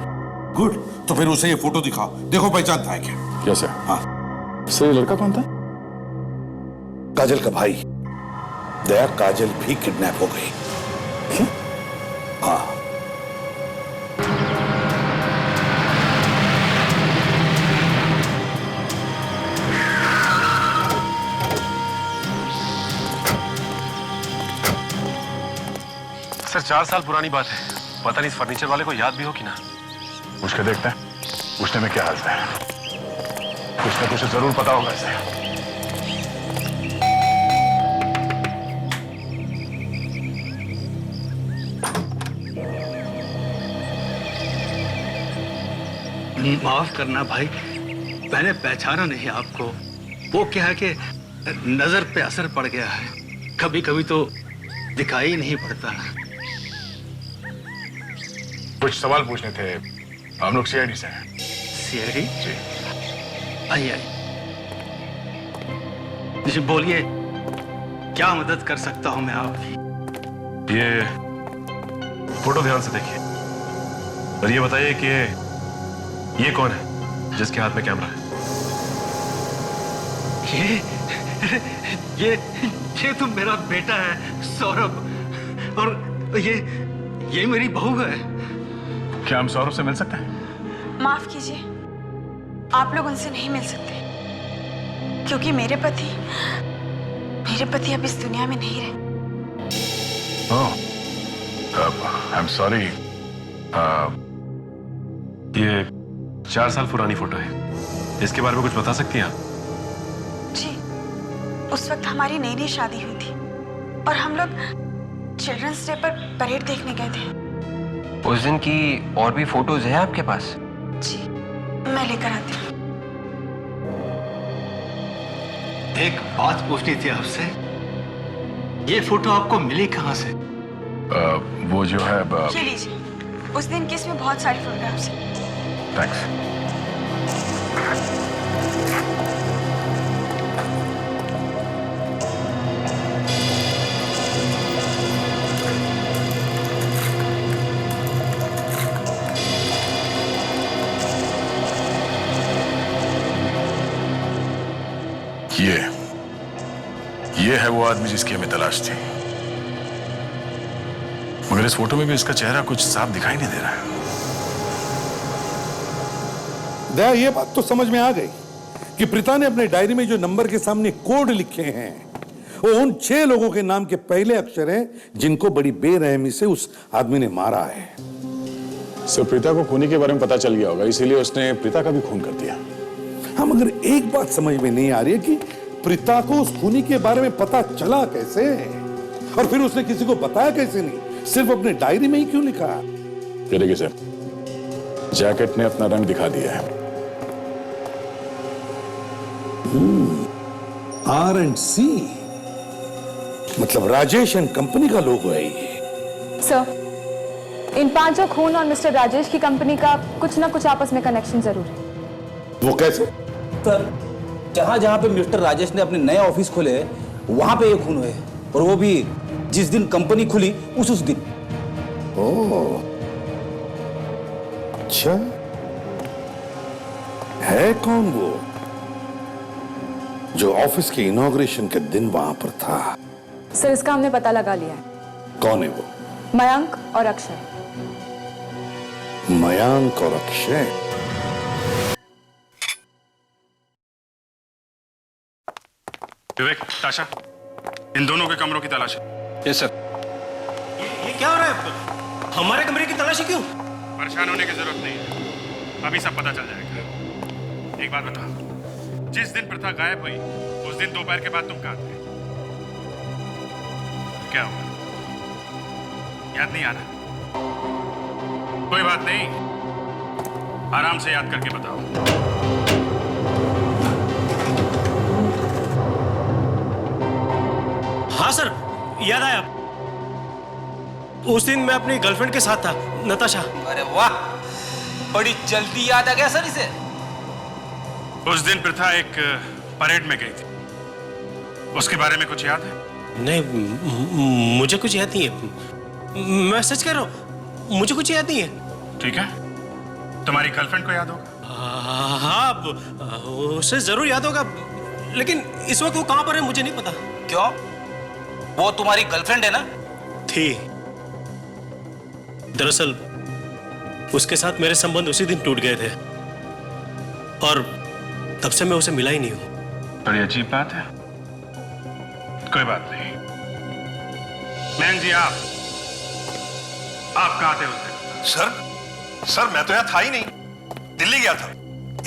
गुड, तो फिर उसे ये फोटो दिखाओ, देखो पहचानता है क्या? क्या सर? हाँ सर ये लड़का कौन था? काजल का भाई। दया, काजल भी किडनैप हो गई। हाँ सर 4 साल पुरानी बात है, पता नहीं इस फर्नीचर वाले को याद भी हो कि ना। पूछ के देखते हैं, पूछने में क्या हाल है। कुछ ना कुछ जरूर पता होगा इसे। माफ करना भाई, मैंने पहचाना नहीं आपको। वो क्या है कि नजर पे असर पड़ गया है, कभी कभी तो दिखाई नहीं पड़ता। कुछ सवाल पूछने थे, हम लोग सीआईडी से हैं। सीआईडी? जी। आइए आइए जी, बोलिए क्या मदद कर सकता हूं मैं आपकी? ये फोटो ध्यान से देखिए और ये बताइए कि ये कौन है जिसके हाथ में कैमरा है? ये तो मेरा बेटा है सौरभ, और ये मेरी बहू है। क्या हम सौरभ से मिल सकते हैं? माफ कीजिए, आप लोग उनसे नहीं मिल सकते क्योंकि मेरे पति अब इस दुनिया में नहीं रहे। ओह, आई एम सॉरी। ये 4 साल पुरानी फोटो है, इसके बारे में कुछ बता सकती हैं आप? जी, उस वक्त हमारी नई नई शादी हुई थी और हम लोग चिल्ड्रंस डे पर परेड देखने गए थे। उस दिन की और भी फोटोज हैं आपके पास? जी, मैं लेकर आती हूँ। एक बात पूछनी थी आपसे, ये फोटो आपको मिली कहाँ से? वो जो है ये लीजिए, उस दिन की इसमें बहुत सारी फोटोग्राफ्स हैं। थैंक्स। ये है वो आदमी जिसकी हमें तलाश थी, मगर इस फोटो में भी इसका चेहरा कुछ साफ दिखाई नहीं दे रहा है। दया, ये बात तो समझ में आ गई कि प्रीता ने अपने डायरी में जो नंबर के सामने कोड लिखे हैं वो उन 6 लोगों के नाम के पहले अक्षर हैं जिनको बड़ी बेरहमी से उस आदमी ने मारा है। सर प्रीता को खूनी के बारे में पता चल गया होगा, इसीलिए उसने प्रीता का भी खून कर दिया। हाँ, मगर एक बात समझ में नहीं आ रही है कि प्रीता को उस खूनी के बारे में पता चला कैसे, और फिर उसने किसी को बताया कैसे नहीं, सिर्फ अपने डायरी में ही क्यों लिखा? ये देखिए सर, जैकेट ने अपना रंग दिखा दिया है। R&C, मतलब राजेश एंड कंपनी का लोगो है ये। सर, इन 5 खून और मिस्टर राजेश की कंपनी का कुछ ना कुछ आपस में कनेक्शन जरूर है। वो कैसे? सर, जहां जहां पे मिस्टर राजेश ने अपने नए ऑफिस खोले वहां पे ये खून हुए, और वो भी जिस दिन कंपनी खुली उस दिन। ओह, अच्छा, है कौन वो? जो ऑफिस के इनॉग्रेशन के दिन वहां पर था। सर इसका हमने पता लगा लिया है। कौन है वो? मयंक और अक्षय। मयंक और अक्षय? विवेक, ताशा, इन दोनों के कमरों की तलाशी। Yes sir. ये क्या हो रहा है? हमारे कमरे की तलाशी क्यों? परेशान होने की जरूरत नहीं है, अभी सब पता चल जाएगा। एक बात बताओ, जिस दिन प्रथा गायब हुई उस दिन दोपहर के बाद तुम कहाँ थे? क्या हुआ? याद नहीं आ रहा? कोई बात नहीं, आराम से याद करके बताओ। हाँ सर, याद आया। उस दिन मैं अपनी गर्लफ्रेंड के साथ था, नताशा। अरे वाह, बड़ी जल्दी याद आ गया सर इसे। उस दिन प्रथा एक परेड में गई थी, उसके बारे में कुछ याद है? नहीं, मुझे कुछ याद नहीं है। मैं सच कह रहा हूँ, मुझे कुछ याद नहीं है। ठीक है, तुम्हारी गर्लफ्रेंड को याद होगा? हाँ, उसे जरूर याद होगा, लेकिन इस वक्त वो कहाँ पर है मुझे नहीं पता। क्यों? वो तुम्हारी गर्लफ्रेंड है ना? थी। दरअसल उसके साथ मेरे संबंध उसी दिन टूट गए थे और तब से मैं उसे मिला ही नहीं हूं। बड़ी अजीब बात है। कोई बात नहीं। मैन जी, आप कहां थे उस दिन? सर मैं तो यहाँ था ही नहीं, दिल्ली गया था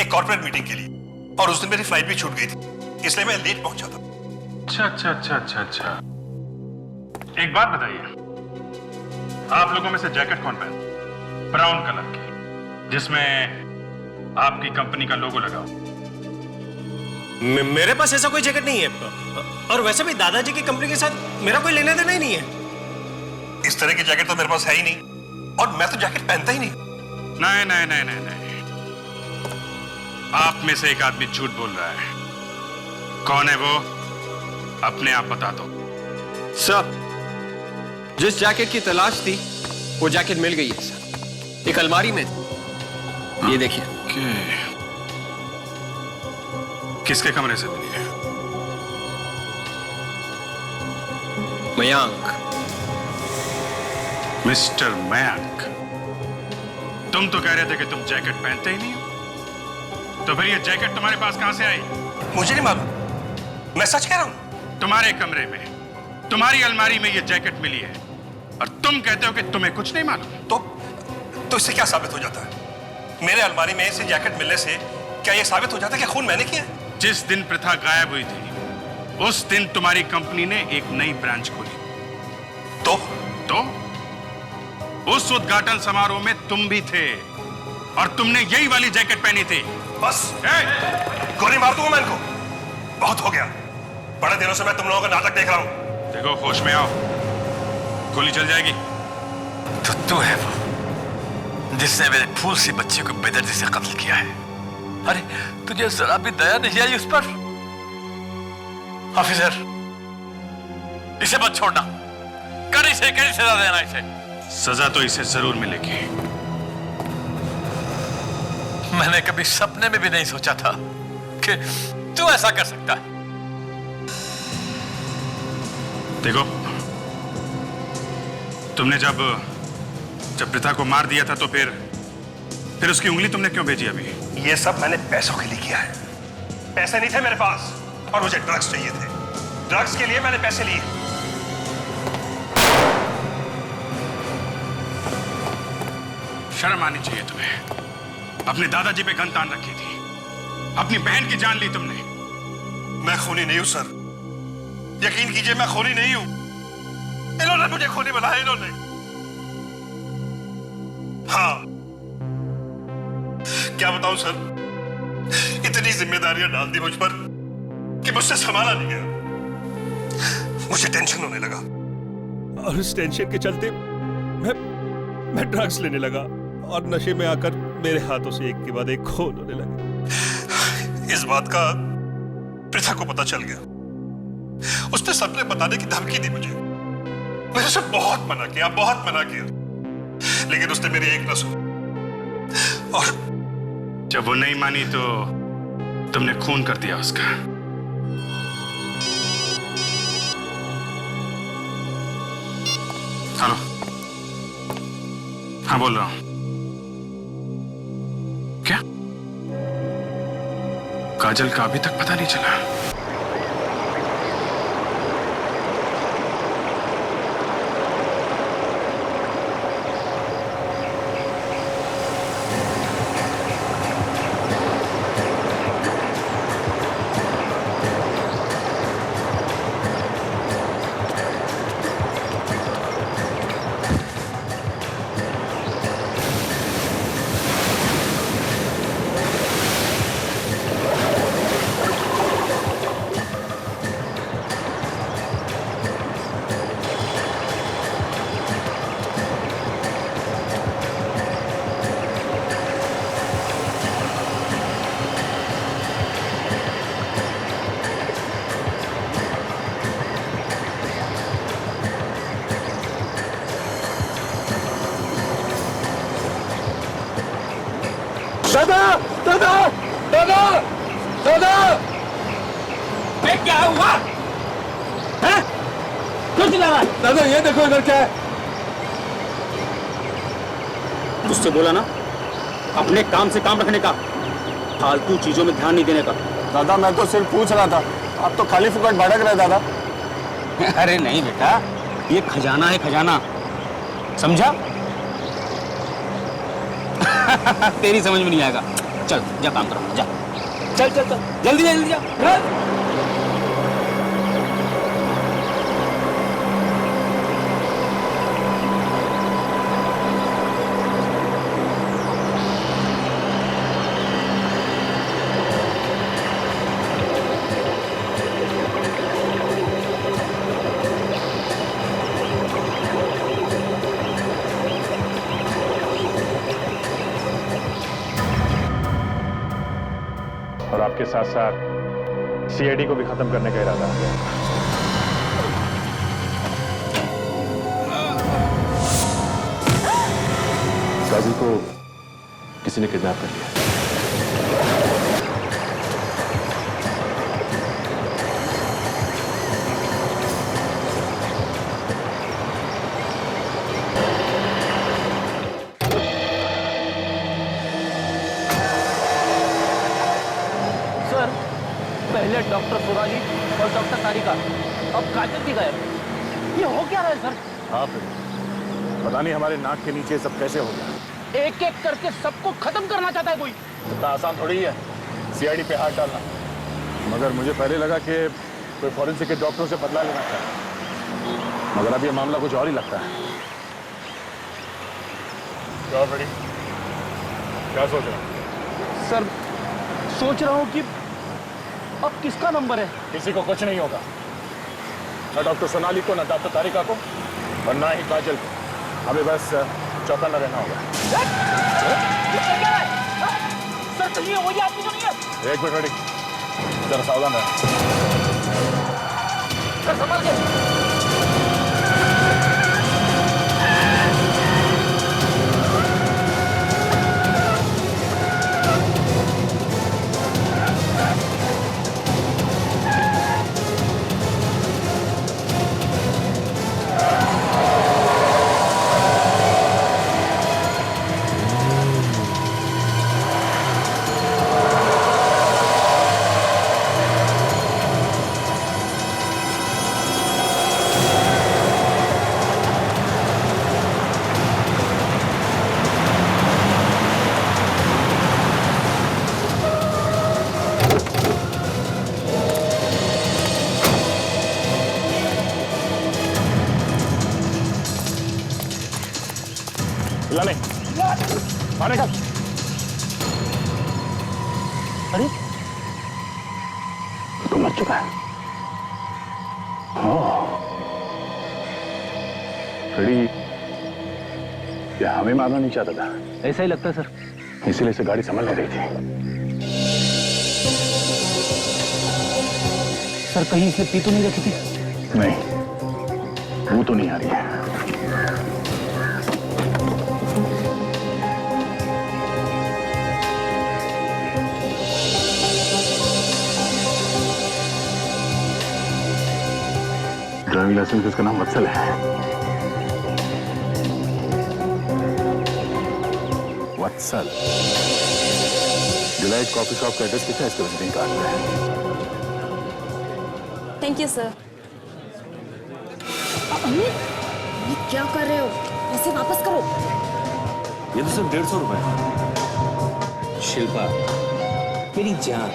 एक कॉर्पोरेट मीटिंग के लिए, और उस दिन मेरी फ्लाइट भी छूट गई थी, इसलिए मैं लेट पहुंचा था। अच्छा। एक बात बताइए, आप लोगों में से जैकेट कौन पहनता? ब्राउन कलर की, जिसमें आपकी कंपनी का लोगो लगा हो। मेरे पास ऐसा कोई जैकेट नहीं है, और वैसे भी दादाजी की कंपनी के साथ मेरा कोई लेना देना ही नहीं है। इस तरह की जैकेट तो मेरे पास है ही नहीं, और मैं तो जैकेट पहनता ही नहीं। नहीं। आप में से एक आदमी झूठ बोल रहा है। कौन है वो? अपने आप बता दो। सर, जिस जैकेट की तलाश थी वो जैकेट मिल गई है सर, एक अलमारी में। ये देखिए। किसके कमरे से मिली है? मयंक। मिस्टर मयंक, तुम तो कह रहे थे कि तुम जैकेट पहनते ही नहीं हो, तो फिर ये जैकेट तुम्हारे पास कहां से आई? मुझे नहीं मालूम, मैं सच कह रहा हूं। तुम्हारे कमरे में, तुम्हारी अलमारी में ये जैकेट मिली है, और तुम कहते हो कि तुम्हें कुछ नहीं मालूम। तो इससे क्या साबित हो जाता है? मेरे अलमारी में से जैकेट मिलने से क्या यह साबित हो जाता है कि खून मैंने किया? जिस दिन प्रथा गायब हुई थी उस दिन तुम्हारी कंपनी ने एक नई ब्रांच खोली। तो उस उद्घाटन समारोह में तुम भी थे, और तुमने यही वाली जैकेट पहनी थी। बस गोली मार दूंगा मैं इनको। बहुत हो गया, बड़े दिनों से मैं तुम लोगों का नाटक देख रहा हूं। देखो, होश में आओ, गोली चल जाएगी। तो तू है वो जिसने मेरे फूल सी बच्ची को बेदर्दी से कत्ल किया है। अरे तुझे जरा भी दया नहीं आई उस पर? ऑफिसर, इसे मत छोड़ना, कड़ी से कड़ी सजा देना इसे। सजा तो इसे जरूर मिलेगी। मैंने कभी सपने में भी नहीं सोचा था कि तू ऐसा कर सकता है। देखो, तुमने जब प्रथा को मार दिया था तो फिर उसकी उंगली तुमने क्यों भेजी अभी? ये सब मैंने पैसों के लिए किया है। पैसे नहीं थे मेरे पास, और मुझे ड्रग्स चाहिए थे। ड्रग्स के लिए मैंने पैसे लिए। शर्म आनी चाहिए तुम्हें। अपने दादाजी पे गन तान रखी थी, अपनी बहन की जान ली तुमने। मैं खूनी नहीं हूं सर, यकीन कीजिए मैं खूनी नहीं हूं। इन्होंने मुझे खूनी बनाया, इन्होंने। हाँ, क्या बताऊं सर, इतनी जिम्मेदारियां डाल दी मुझ पर कि मुझसे संभाला नहीं गया। मुझे टेंशन होने लगा, और उस टेंशन के चलते मैं ड्रग्स लेने लगा, और नशे में आकर मेरे हाथों से एक के बाद एक खून होने लगे। इस बात का प्रथा को पता चल गया। उसने सपने बताने की धमकी दी मुझे। मैंने उसे बहुत मना किया, लेकिन उसने मेरी एक न सुनी। और जब वो नहीं मानी तो तुमने खून कर दिया उसका। हाँ बोल रहा हूं। क्या काजल का अभी तक पता नहीं चला? दादा दादा दादा दादा क्या हुआ है? क्यों चिल्ला रहा है? दादा ये देखो इधर क्या है। तुझसे बोला ना अपने काम से काम रखने का, फालतू चीजों में ध्यान नहीं देने का। दादा मैं तो सिर्फ पूछ रहा था, आप तो खाली फुकट भड़क रहे दादा। अरे नहीं बेटा, ये खजाना है, खजाना, समझा? तेरी समझ में नहीं आएगा। चल जा काम करो, जा चल चल चल जल्दी जल्दी जा। और आपके साथ साथ सीआईडी को भी खत्म करने का इरादा है। काजल को किसी ने किडनैप कर लिया। पहले डॉक्टर सुराजी और डॉक्टर तारिका, अब काजल भी गायब। ये हो क्या रहा है सर? हाँ फिर पता नहीं हमारे नाक के नीचे सब कैसे हो गया। एक एक करके सबको खत्म करना चाहता है कोई। इतना आसान थोड़ी है सीआईडी पे हाथ डालना। मगर मुझे पहले लगा कि कोई फॉरेंसिक के डॉक्टरों से बदला लेना चाहता, मगर अब ये मामला कुछ और ही लगता है। क्या बड़ी क्या सोच रहे हो? सर सोच रहा हूँ कि अब किसका नंबर है? किसी को कुछ नहीं होगा, ना डॉक्टर सोनाली को, ना डॉक्टर तारिका को, और ना ही काजल को। हमें बस चौकन्ना रहना होगा। सर चलिए, वही आदमी तो नहीं है? एक मिनट रेडी, जरा सावधान रहे। सर संभाल के। नहीं मारे का। अरे तो मर चुका है। रेडी, ये हमें मारना नहीं चाहता था। ऐसा ही लगता है सर। इसीलिए से गाड़ी संभल नहीं रही थी। सर कहीं इसने पी तो नहीं रखी थी? नहीं, वो तो नहीं आ रही है। ड्राइविंग लाइसेंस, इसका नाम वत्सल है। वत्सल, डिलाइट कॉफी शॉप का एड्रेस लिखा है इसके विजिटिंग कार्ड पे। Thank you sir. अमित, ये क्या कर रहे हो? पैसे वापस करो। ये तो सिर्फ 150 रुपए। शिल्पा, मेरी जान,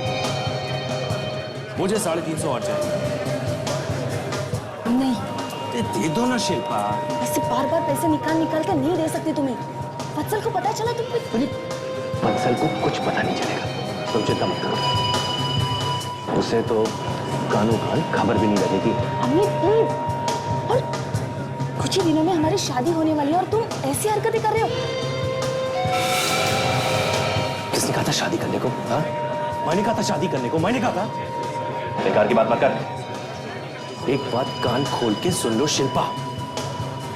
मुझे 350 और चाहिए। नहीं, दे दो ना शिल्पा। ऐसे बार बार पैसे निकाल निकाल कर नहीं दे सकती तुम्हें। वत्सल को पता चला तुम वत्सल को कुछ पता नहीं चलेगा, तुम चिंता मत करो। उसे तो कानों कान खबर भी नहीं लगेगी। अमित प्लीज, और कुछ ही दिनों में हमारी शादी होने वाली है और तुम ऐसी हरकतें कर रहे हो। किसने कहा था शादी करने को? हाँ, मैंने कहा था शादी करने को, मैंने कहा था। बेकार की बात मत कर। एक बात कान खोल के सुन लो शिल्पा,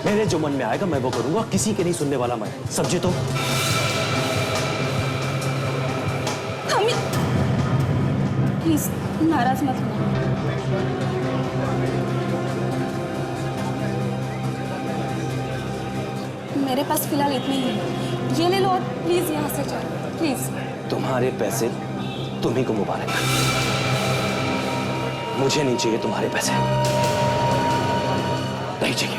मेरे जो मन में आएगा मैं वो करूंगा, किसी के नहीं सुनने वाला मैं, समझे तो? प्लीज नाराज मत होना। मेरे पास फिलहाल इतने ही हैं। ये ले लो और प्लीज यहाँ से जाओ, प्लीज। तुम्हारे पैसे तुम्ही को मुबारक, मुझे नहीं चाहिए तुम्हारे पैसे, नहीं चाहिए।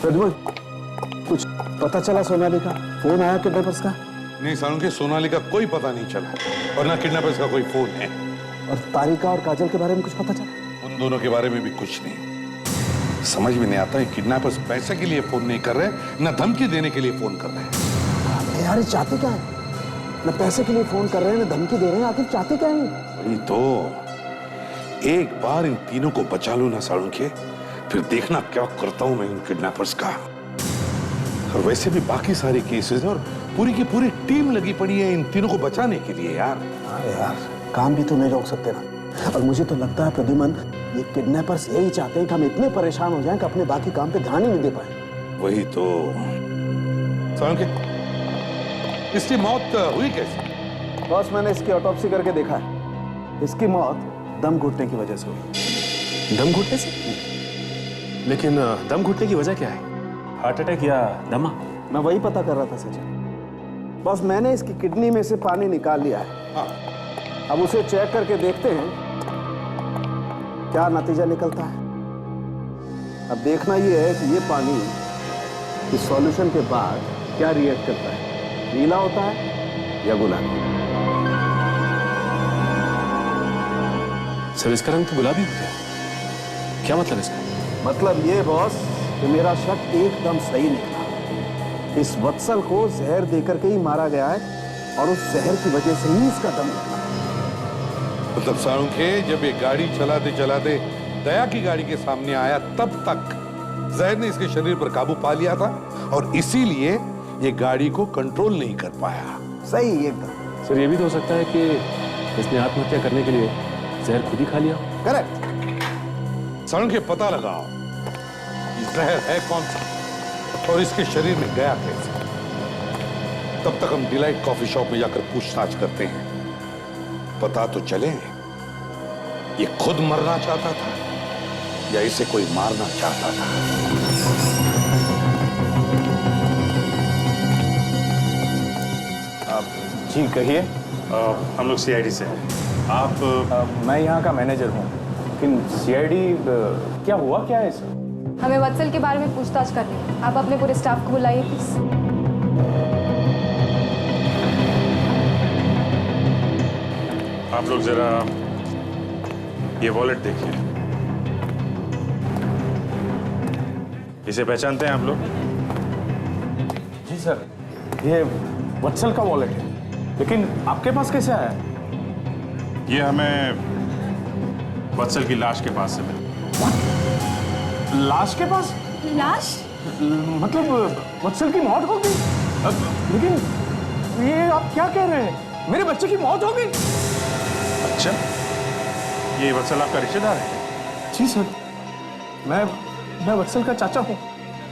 प्रद्युमन, कुछ पता चला सोनाली का? फोन आया किडनैपर्स का? नहीं सारुण के, सोनाली का कोई पता नहीं चला और ना किडनैपर्स का कोई फोन है। और तारिका और काजल के बारे में कुछ पता चला? उन दोनों के बारे में भी कुछ नहीं। समझ में नहीं आता है, किडनैपर्स पैसे के लिए फोन नहीं कर रहे, ना धमकी देने के लिए फोन कर रहे हैं। यार ये चाहते क्या है? ना पैसे के लिए फोन कर रहे हैं, ना धमकी दे रहे हैं, आखिर चाहते क्या है? वही तो, एक बार इन तीनों को बचा लूं ना सारुण के, फिर देखना क्या करता हूं मैं इन किडनैपर्स का। और वैसे भी बाकी सारे केसेस और पूरी की पूरी टीम लगी पड़ी है इन तीनों को बचाने के लिए यार। हाँ यार, काम भी तो नहीं रोक सकते ना। और मुझे तो लगता है प्रद्युमन, ये किडनैपर्स यही चाहते हैं कि हम इतने परेशान हो जाएं कि अपने बाकी काम पे ध्यान ही नहीं दे पाए। वही तो। सारुण के, इसकी मौत हुई कैसे? बॉस, मैंने इसकी ऑटोप्सी करके देखा है। इसकी मौत दम घुटने की वजह से हुई। दम घुटने से? लेकिन दम घुटने की वजह क्या है? हार्ट अटैक या दमा? मैं वही पता कर रहा था सचिन। बस मैंने इसकी किडनी में से पानी निकाल लिया है। हाँ। अब उसे चेक करके देखते हैं क्या नतीजा निकलता है। अब देखना यह है कि ये पानी इस सॉल्यूशन के बाद क्या रिएक्ट करता है, नीला होता है या गुलाबी। सर इसका रंग तो गुलाबी हो गया, क्या मतलब इसका? मतलब ये बॉस कि मेरा शक एकदम सही निकला। इस वत्सल को जहर देकर के ही मारा गया है और उस जहर की वजह से ही इसका दम निकला। मतलब सारुण के, जब ये गाड़ी चलाते चलाते दया की गाड़ी के सामने आया तब तक जहर ने इसके शरीर पर काबू पा लिया था और इसीलिए ये गाड़ी को कंट्रोल नहीं कर पाया। सही एकदम। सर ये भी तो हो सकता है कि इसने आत्महत्या करने के लिए जहर खुद ही खा लिया। करेक्ट। सारुण के, पता लगाओ जहर है कौन सा और इसके शरीर में गया कैसे। तब तक हम डिलाइट कॉफी शॉप में जाकर पूछताछ करते हैं, पता तो चले ये खुद मरना चाहता था या इसे कोई मारना चाहता था। जी कहिए। हम लोग सीआईडी से हैं। आप? मैं यहाँ का मैनेजर हूँ, लेकिन सीआईडी क्या हुआ क्या है सर? हमें वत्सल के बारे में पूछताछ करनी है। आप अपने पूरे स्टाफ को बुलाइए प्लीज। आप लोग जरा ये वॉलेट देखिए। इसे पहचानते हैं आप लोग? जी सर, ये वत्सल का वॉलेट है, लेकिन आपके पास कैसे आया? ये हमें वत्सल की लाश के पास से मिला। लाश के पास? लाश? मतलब वत्सल की मौत हो गई? लेकिन ये आप क्या कह रहे हैं? मेरे बच्चे की मौत हो गई? अच्छा, ये वत्सल आपका रिश्तेदार है? जी सर, मैं वत्सल का चाचा हूँ,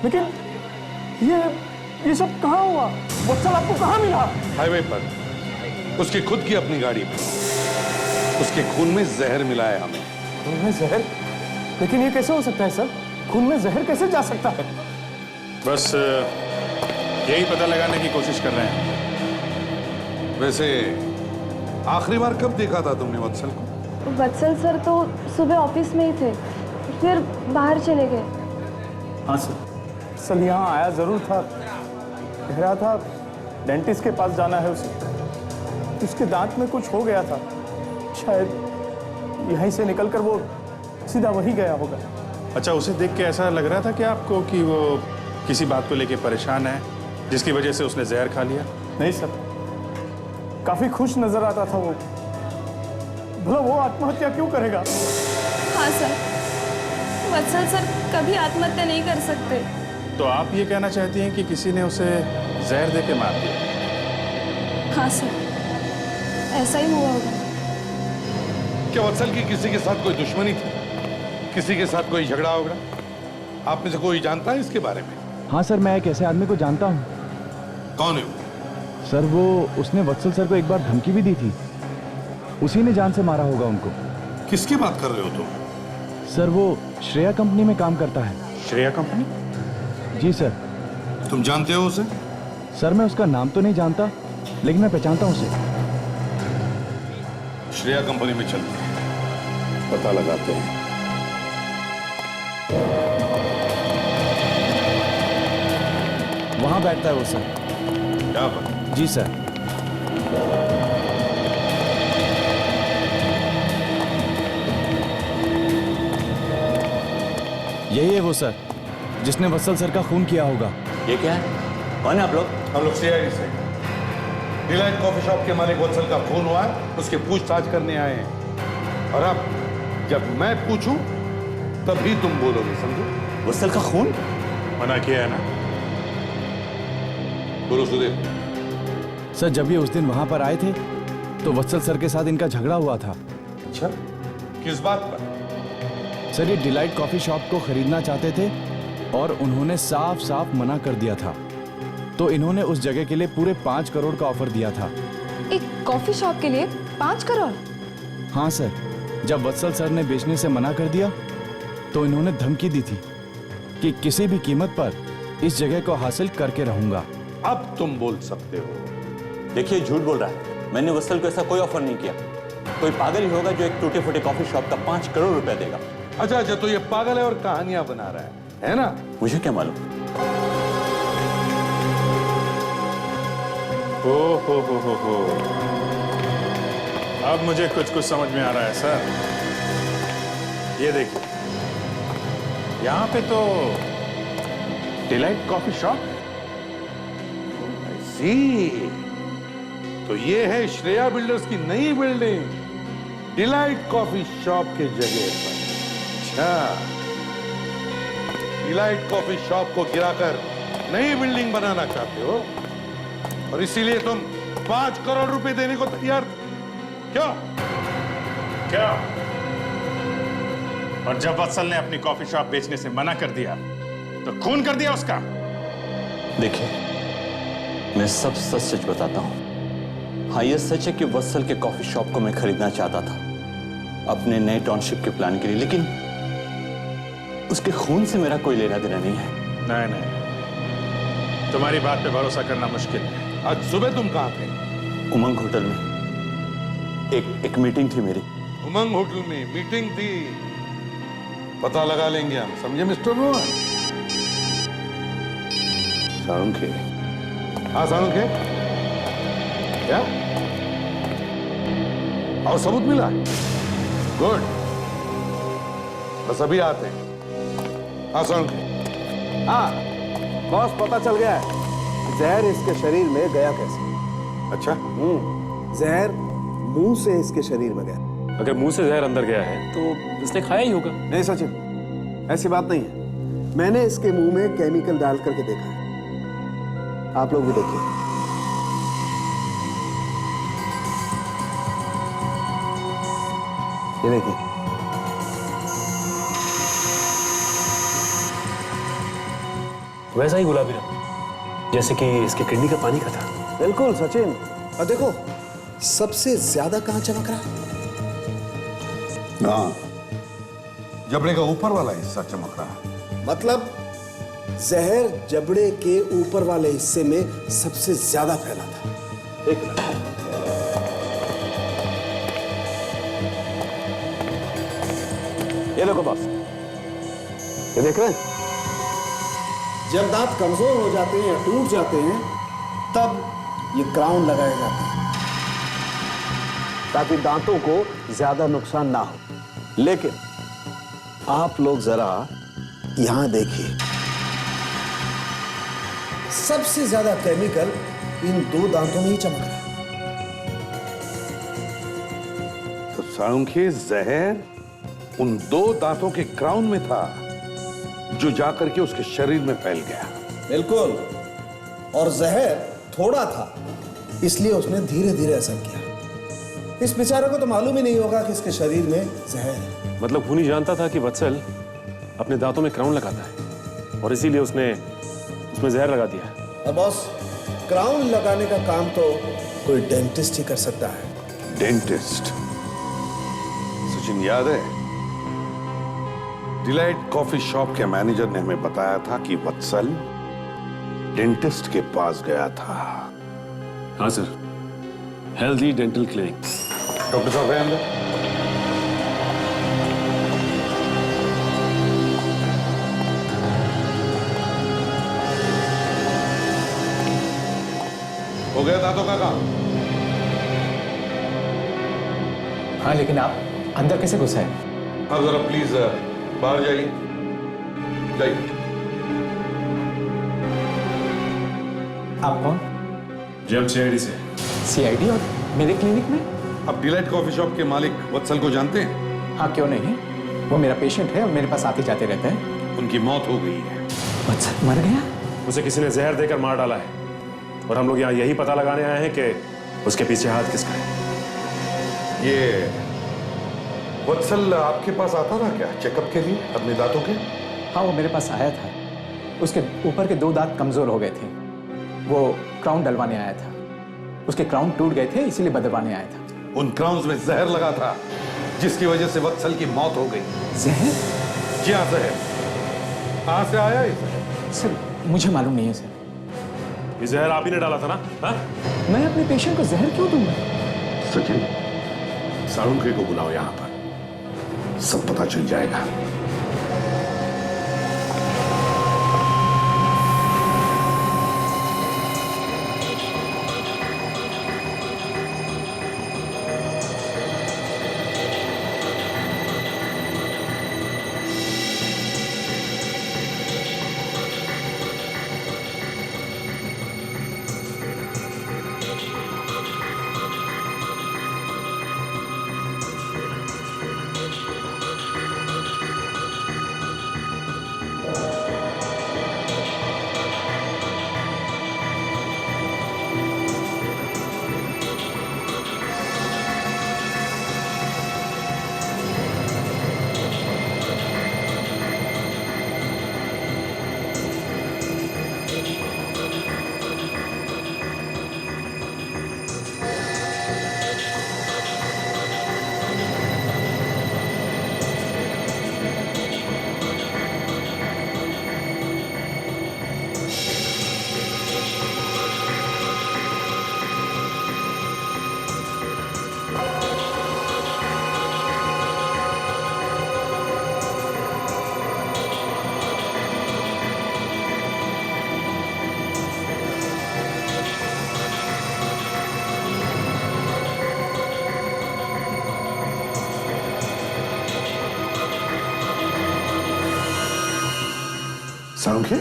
लेकिन ये सब कहाँ हुआ? वत्सल आपको कहाँ मिला? हाईवे पर, उसकी खुद की अपनी गाड़ी में। उसके खून में जहर मिला है हमें। खून में जहर? लेकिन ये कैसे हो सकता है सर? खून में जहर कैसे जा सकता है? बस यही पता लगाने की कोशिश कर रहे हैं। वैसे आखिरी बार कब देखा था तुमने वत्सल को? वत्सल सर तो सुबह ऑफिस में ही थे, फिर बाहर चले गए। हाँ सर, सर यहाँ आया जरूर था, कह रहा था डेंटिस्ट के पास जाना है उसे। उसके दांत में कुछ हो गया था, शायद यहीं से निकलकर वो सीधा वही गया होगा। अच्छा, उसे देख के ऐसा लग रहा था कि आपको कि वो किसी बात को लेके परेशान है, जिसकी वजह से उसने जहर खा लिया? नहीं सर, काफी खुश नजर आता था वो। भला वो आत्महत्या क्यों करेगा? हाँ सर, वत्सल सर कभी आत्महत्या नहीं कर सकते। तो आप ये कहना चाहती हैं कि किसी ने उसे जहर दे के मार दिया? हाँ सर, ऐसा ही हुआ होगा। क्या वत्सल की किसी के साथ कोई दुश्मनी थी? किसी के साथ कोई झगड़ा होगा? आप में से कोई जानता है इसके बारे में? हाँ सर, मैं एक ऐसे आदमी को जानता हूँ। कौन है वो? सर वो उसने वत्सल सर को एक बार धमकी भी दी थी, उसी ने जान से मारा होगा उनको। किसकी बात कर रहे हो तुम? सर वो श्रेया कंपनी में काम करता है। श्रेया कंपनी? जी सर। तुम जानते हो उसे? सर मैं उसका नाम तो नहीं जानता, लेकिन मैं पहचानता हूँ उसे। श्रेया कंपनी में चलते हैं, पता लगाते हैं। वहां बैठता है वो सर। क्या बात? जी सर। यही है वो सर जिसने वत्सल सर का खून किया होगा। ये क्या है? कौन है आप लोग? हम लोग सीआईडी से डिलाइट कॉफी शॉप के मालिक वत्सल का खून हुआ है, उसके पूछताछ करने आए हैं। और अब जब मैं पूछूं तभी तुम बोलोगे, समझो? वत्सल का खून? मना किया है ना? बोलो सुदेव। सर जब ये उस दिन वहां पर आए थे तो वत्सल सर के साथ इनका झगड़ा हुआ था। अच्छा, किस बात पर? सर ये डिलाइट कॉफी शॉप को खरीदना चाहते थे और उन्होंने साफ साफ मना कर दिया था, तो इन्होंने उस जगह के लिए पूरे 5 करोड़ का ऑफर दिया था। एक कॉफी शॉप के लिए 5 करोड़? हाँ सर, जब वत्सल सर ने बेचने से मना कर दिया तो इन्होंने धमकी दी थी कि किसी भी कीमत पर इस जगह को हासिल करके रहूंगा। अब तुम बोल सकते हो। देखिए झूठ बोल रहा है, मैंने वत्सल को ऐसा कोई ऑफर नहीं किया। कोई पागल ही होगा जो एक टूटे फूटे कॉफी शॉप का 5 करोड़ रुपया देगा। अच्छा, तो ये पागल है और कहानियां बना रहा है ना? मुझे क्या मालूम? हो। अब मुझे कुछ समझ में आ रहा है सर। ये देखिए, यहाँ पे तो डिलाइट कॉफी शॉप। तो ये है श्रेया बिल्डर्स की नई बिल्डिंग, डिलाइट कॉफी शॉप के जगह पर। अच्छा, डिलाइट कॉफी शॉप को गिराकर नई बिल्डिंग बनाना चाहते हो और इसीलिए तुम 5 करोड़ रुपए देने को तैयार थे। क्या? और जब वत्सल ने अपनी कॉफी शॉप बेचने से मना कर दिया तो खून कर दिया उसका। देखिए, मैं सब सच सच बताता हूं। हाँ, यह सच है कि वत्सल के कॉफी शॉप को मैं खरीदना चाहता था अपने नए टाउनशिप के प्लान के लिए, लेकिन उसके खून से मेरा कोई लेना देना नहीं है। नहीं, तुम्हारी बात पे भरोसा करना मुश्किल है। आज सुबह तुम कहां थे? उमंग होटल में एक मीटिंग थी मेरी। उमंग होटल में मीटिंग थी? पता लगा लेंगे हम, समझे मिस्टर रोहन? साळुंखे। हाँ साळुंखे, क्या और सबूत मिला है? गुड, बस अभी आते हैं। हाँ सुन। हाँ बॉस, पता चल गया है जहर इसके शरीर में गया कैसे। अच्छा। जहर मुंह से इसके शरीर में गया। अगर मुंह से जहर अंदर गया है तो इसने खाया ही होगा। नहीं सचिन, ऐसी बात नहीं है। मैंने इसके मुंह में केमिकल डाल करके देखा है। आप लोग भी देखिए। ये देखिए। वैसा ही गुलाबी रंग, जैसे कि इसके किडनी का पानी का था। बिल्कुल सचिन। और देखो सबसे ज्यादा कहां चमक रहा है? हाँ, जबड़े का ऊपर वाला हिस्सा चमक रहा है। मतलब जहर जबड़े के ऊपर वाले हिस्से में सबसे ज्यादा फैला था। एक मिनट। ये देखो बॉस, ये देख रहे हैं? जब दांत कमजोर हो जाते हैं या टूट जाते हैं तब ये क्राउन लगाए जाते हैं ताकि दांतों को ज्यादा नुकसान ना हो। लेकिन आप लोग जरा यहां देखिए, सबसे ज्यादा केमिकल इन दो दांतों में ही चमक रहा है। तो साळुंखे, जहर उन दो दांतों के क्राउन में था जो जाकर के उसके शरीर में फैल गया। बिल्कुल, और जहर थोड़ा था इसलिए उसने धीरे धीरे असर किया। इस बेचारे को तो मालूम ही नहीं होगा कि इसके शरीर में जहर है। मतलब खूनी जानता था कि वत्सल अपने दांतों में क्राउन लगाता है और इसीलिए उसने उसमें जहर लगा दिया। अब बॉस, क्राउन लगाने का काम तो कोई डेंटिस्ट ही कर सकता है। डेंटिस्ट? सचिन, याद है डिलाइट कॉफी शॉप के मैनेजर ने हमें बताया था कि वत्सल डेंटिस्ट के पास गया था। हाँ sir, healthy dental clinic. Doctor साहब है अंदर? हो गया दांतों का काम? हाँ, लेकिन आप अंदर कैसे घुसे? हाँ जरा प्लीज बाहर जाइए, जाइए। आप कौन? जब सीआईडी से। सीआईडी और मेरे क्लिनिक में? आप डिलाइट कॉफी शॉप के मालिक वत्सल को जानते हैं? हाँ, क्यों नहीं, वो मेरा पेशेंट है और मेरे पास आते जाते रहते हैं। उनकी मौत हो गई है। वत्सल मर गया? उसे किसी ने जहर देकर मार डाला है और हम लोग यहाँ यही पता लगाने आए हैं कि उसके पीछे हाथ किसका है। ये वत्सल आपके पास आता था क्या चेकअप के लिए अपने दांतों के? हाँ, वो मेरे पास आया था। उसके ऊपर के दो दांत कमजोर हो गए थे, वो क्राउन डलवाने आया था। उसके क्राउन टूट गए थे इसीलिए बदलवाने आया था। उन क्राउन्स में जहर लगा था जिसकी वजह से वत्सल की मौत हो गई। जहर? जी हाँ, जहर। कहां से आया ये जहर? सर मुझे मालूम नहीं है सर। ये जहर आप ही ने डाला था ना? हाँ? मैं अपने पेशेंट को जहर क्यों दूंगा? सचिन, साळुंखे को बुलाओ यहां पर, सब पता चल जाएगा। सांख्य?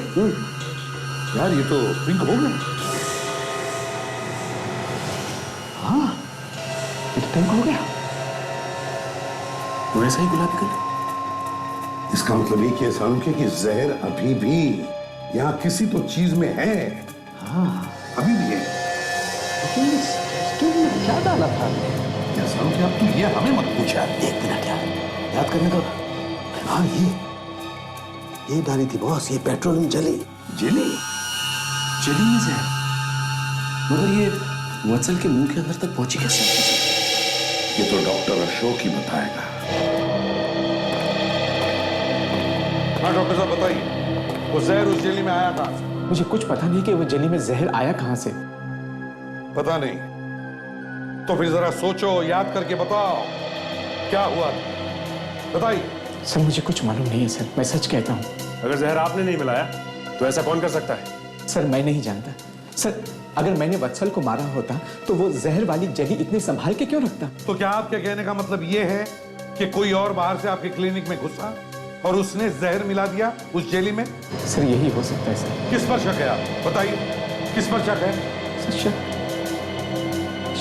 यार ये तो पिंक हो गया। हाँ, ये तो पिंक हो गया। वैसा ही गुलाबी कलर। इसका मतलब ये कि सांख्य की जहर अभी भी यहाँ किसी तो चीज में है। हाँ, अभी भी है। लेकिन इस टेस्ट में क्या डाला था? या सांख्य अब तू ये हमें मत पूछ यार। एक मिनट यार, याद करने दो। हाँ, ये डाली थी बॉस, ये पेट्रोलियम जेली। जेली? जेली में जहर? मगर ये वत्सल के मुंह के अंदर तक पहुंची कैसे? ये तो डॉक्टर अशोक ही बताएगा। हाँ डॉक्टर साहब बताइए, वो जहर उस जेली में आया कहां से? मुझे कुछ पता नहीं कि वो जेली में जहर आया कहां से। पता नहीं? तो फिर जरा सोचो, याद करके बताओ क्या हुआ था। बताइए। सर मुझे कुछ मालूम नहीं है सर, मैं सच कहता हूँ। अगर जहर आपने नहीं मिलाया तो ऐसा कौन कर सकता है? सर मैं नहीं जानता। सर अगर मैंने वत्सल को मारा होता तो वो जहर वाली जेली इतने संभाल के क्यों रखता? तो क्या आपके कहने का मतलब ये है कि कोई और बाहर से आपके क्लिनिक में घुसा और उसने जहर मिला दिया उस जेली में? सर यही हो सकता है सर। किस पर शक है आप बताइए, किस पर शक है? सर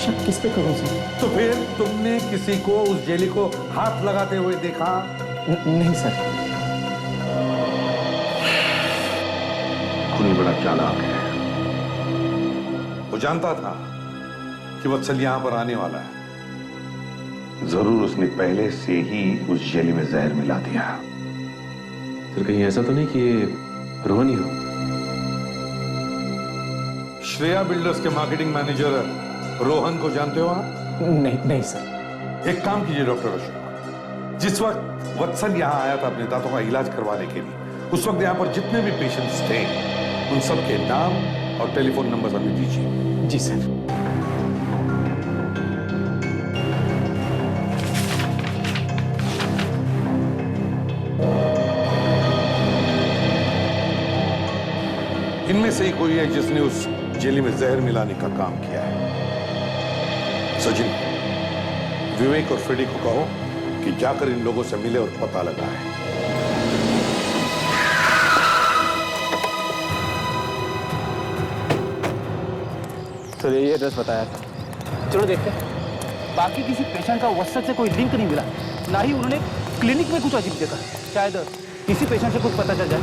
शक किस पे करूं सर? तो फिर तुमने किसी को उस जेली को हाथ लगाते हुए देखा? नहीं सर। खूनी बड़ा चालाक है। वो जानता था कि वत्सल यहां पर आने वाला है। जरूर उसने पहले से ही उस जेली में जहर मिला दिया। सर कहीं ऐसा तो नहीं कि ये रोहन ही हो? श्रेया बिल्डर्स के मार्केटिंग मैनेजर रोहन को जानते हो आप? नहीं सर। एक काम कीजिए डॉक्टर अशोक, जिस वक्त वत्सल यहाँ आया था अपने दांतों का इलाज करवाने के लिए, उस वक्त यहाँ पर जितने भी पेशेंट्स थे उन सब के नाम और टेलीफोन नंबर हमें दीजिए। जी सर। इनमें से ही कोई है जिसने उस जेली में जहर मिलाने का काम किया है। सचिन, विवेक और फ्रेडी को कहो कि जाकर इन लोगों से मिले और पता लगाए। तो ये एड्रेस बताया था। चलो देखते हैं। बाकी किसी पेशेंट का वत्सल से कोई लिंक नहीं मिला, ना ही उन्होंने क्लिनिक में कुछ अजीब देखा। शायद किसी पेशेंट से कुछ पता चल जाए।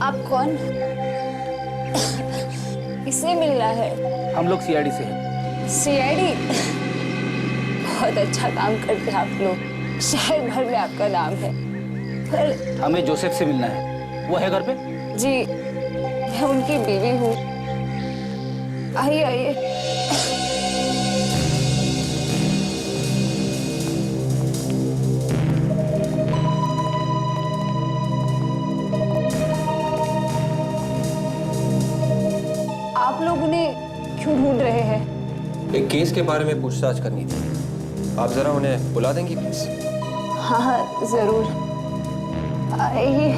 आप कौन? किससे मिलना है? हम लोग सीआईडी से हैं। सीआईडी? बहुत अच्छा काम करते हैं आप लोग, शहर भर में आपका नाम है। पर हमें जोसेफ से मिलना है। वो है घर पे? जी, मैं उनकी बीवी हूँ। आइए आइए। आप लोग उन्हें क्यों ढूंढ रहे हैं? एक केस के बारे में पूछताछ करनी थी। आप जरा उन्हें बुला देंगी प्लीज? हाँ हाँ जरूर, आइए।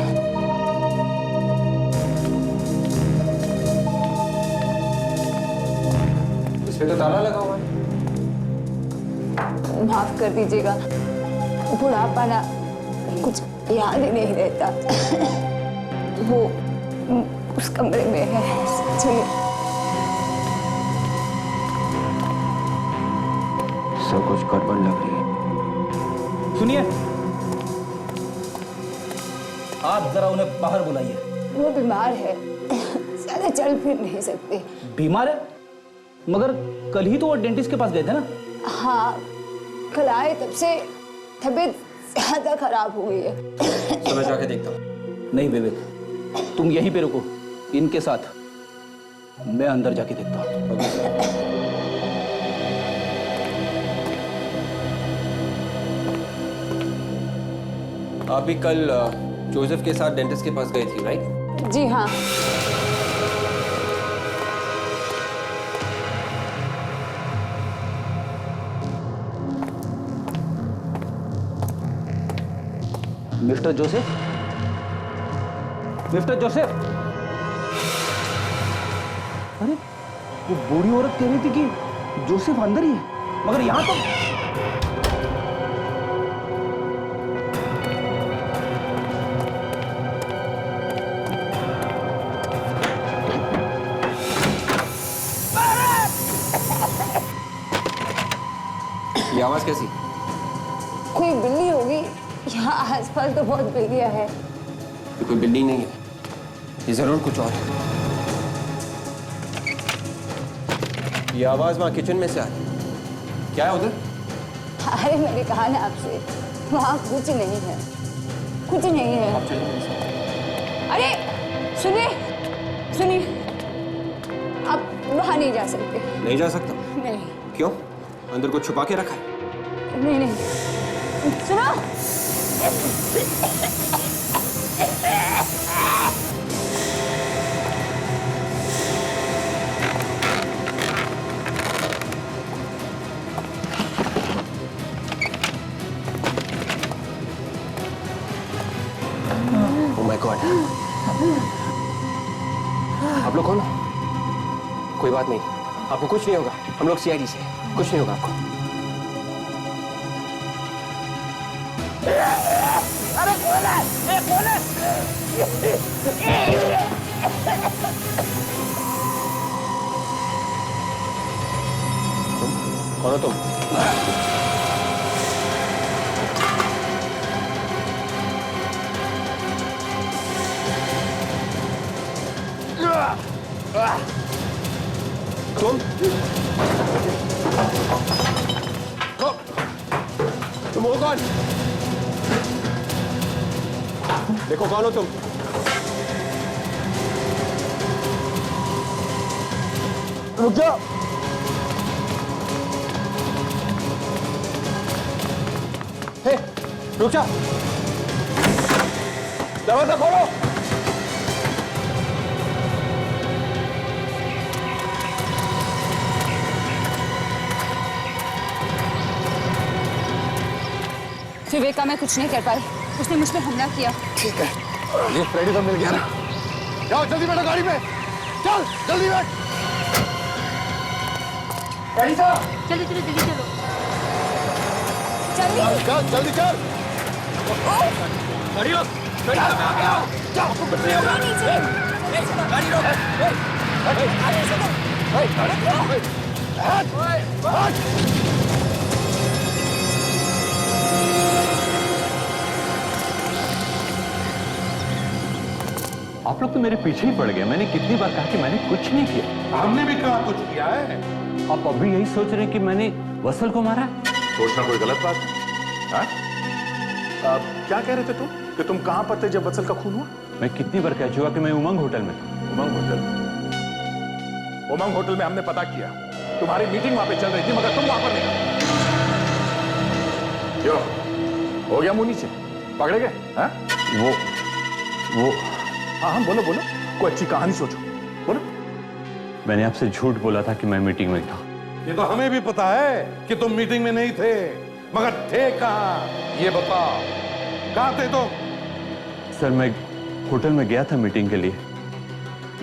इस पे तो ताला लगा हुआ है। माफ कर दीजिएगा, बुढ़ापा ना कुछ याद ही नहीं रहता। वो उस कमरे में है। चलिए। सब कुछ गड़बड़ लग रही है। सुनिए, आप जरा उन्हें बाहर बुलाइए। वो बीमार है, ज्यादा चल फिर नहीं सकते। बीमार है? मगर कल ही तो वो डेंटिस्ट के पास गए थे ना? हाँ, कल आए तब से तबीयत ज्यादा खराब हो गई है। तो मैं जाके देखता हूँ। नहीं विवेक, तुम यहीं पे रुको इनके साथ, मैं अंदर जाके देखता हूँ। आप भी कल जोसेफ के साथ डेंटिस्ट के पास गई थी, राइट? जी हाँ। मिस्टर जोसेफ, मिस्टर जोसेफ, अरे वो बूढ़ी औरत कह रही थी कि जोसेफ अंदर ही है, मगर यहाँ तो ये आवाज कैसी? कोई बिल्ली होगी, यहाँ आसपास तो बहुत बिल्लियाँ है। ये कोई बिल्ली नहीं है, ये जरूर कुछ और है। ये आवाज वहां किचन में से आ रही है। क्या है उधर? अरे मैंने कहा ना आपसे, वहाँ कुछ नहीं है, कुछ नहीं है। अरे सुनिए सुनिए, आप वहाँ नहीं जा सकते। नहीं जा सकता? नहीं। क्यों? अंदर कुछ छुपा के रखा है? नहीं नहीं, सुनो। Oh my God! आप लोग कौन हो? कोई बात नहीं, आपको कुछ नहीं होगा। हम लोग सीआईडी से, कुछ नहीं होगा आपको। अरे कौन है? ये कौन है? कौन हो तुम? तुम हो कौन? देखो कौन हो तुम? रुक जाओ। हे, रुक जा। दरवाजा खोलो। विवेका मैं कुछ नहीं कर पाई, उसने मुझ पे हमला किया। ठीक है, ये फ्रेडी तो मिल गया ना। जाओ जल्दी बैठो गाड़ी में, चल जल्दी बैठ। फ्रेडी साहब जल्दी चलो, जल्दी चलो, जल्दी चल, जल्दी चल। गाड़ी रोक, गाड़ी रोक, आ गया। जाओ, कुछ नहीं होगा। गाड़ी रोक। आप लोग तो मेरे पीछे ही पड़ गए। मैंने कितनी बार कहा कि मैंने कुछ नहीं किया। हमने भी कहा कुछ किया है। आप अभी यही सोच रहे हैं कि मैंने वत्सल को मारा है? सोचना कोई गलत बात है? हाँ? क्या कह रहे थे तुम कि तुम कहां पर थे जब वत्सल का खून हुआ? मैं कितनी बार कह चुका कि मैं उमंग होटल में था। उमंग होटल? उमंग होटल में हमने पता किया, तुम्हारी मीटिंग वहां पे चल रही थी, मगर तुम वहां पर नहीं। क्यों? हो गया मुंह नीचे? पकड़े गए? हाँ? वो हाँ, बोलो बोलो, कोई अच्छी कहानी सोचो, बोलो। मैंने आपसे झूठ बोला था कि मैं मीटिंग में था। ये तो हमें भी पता है कि तुम मीटिंग में नहीं थे, मगर थे कहां? ये बताओ, कहां थे तुम? सर मैं होटल में गया था मीटिंग के लिए,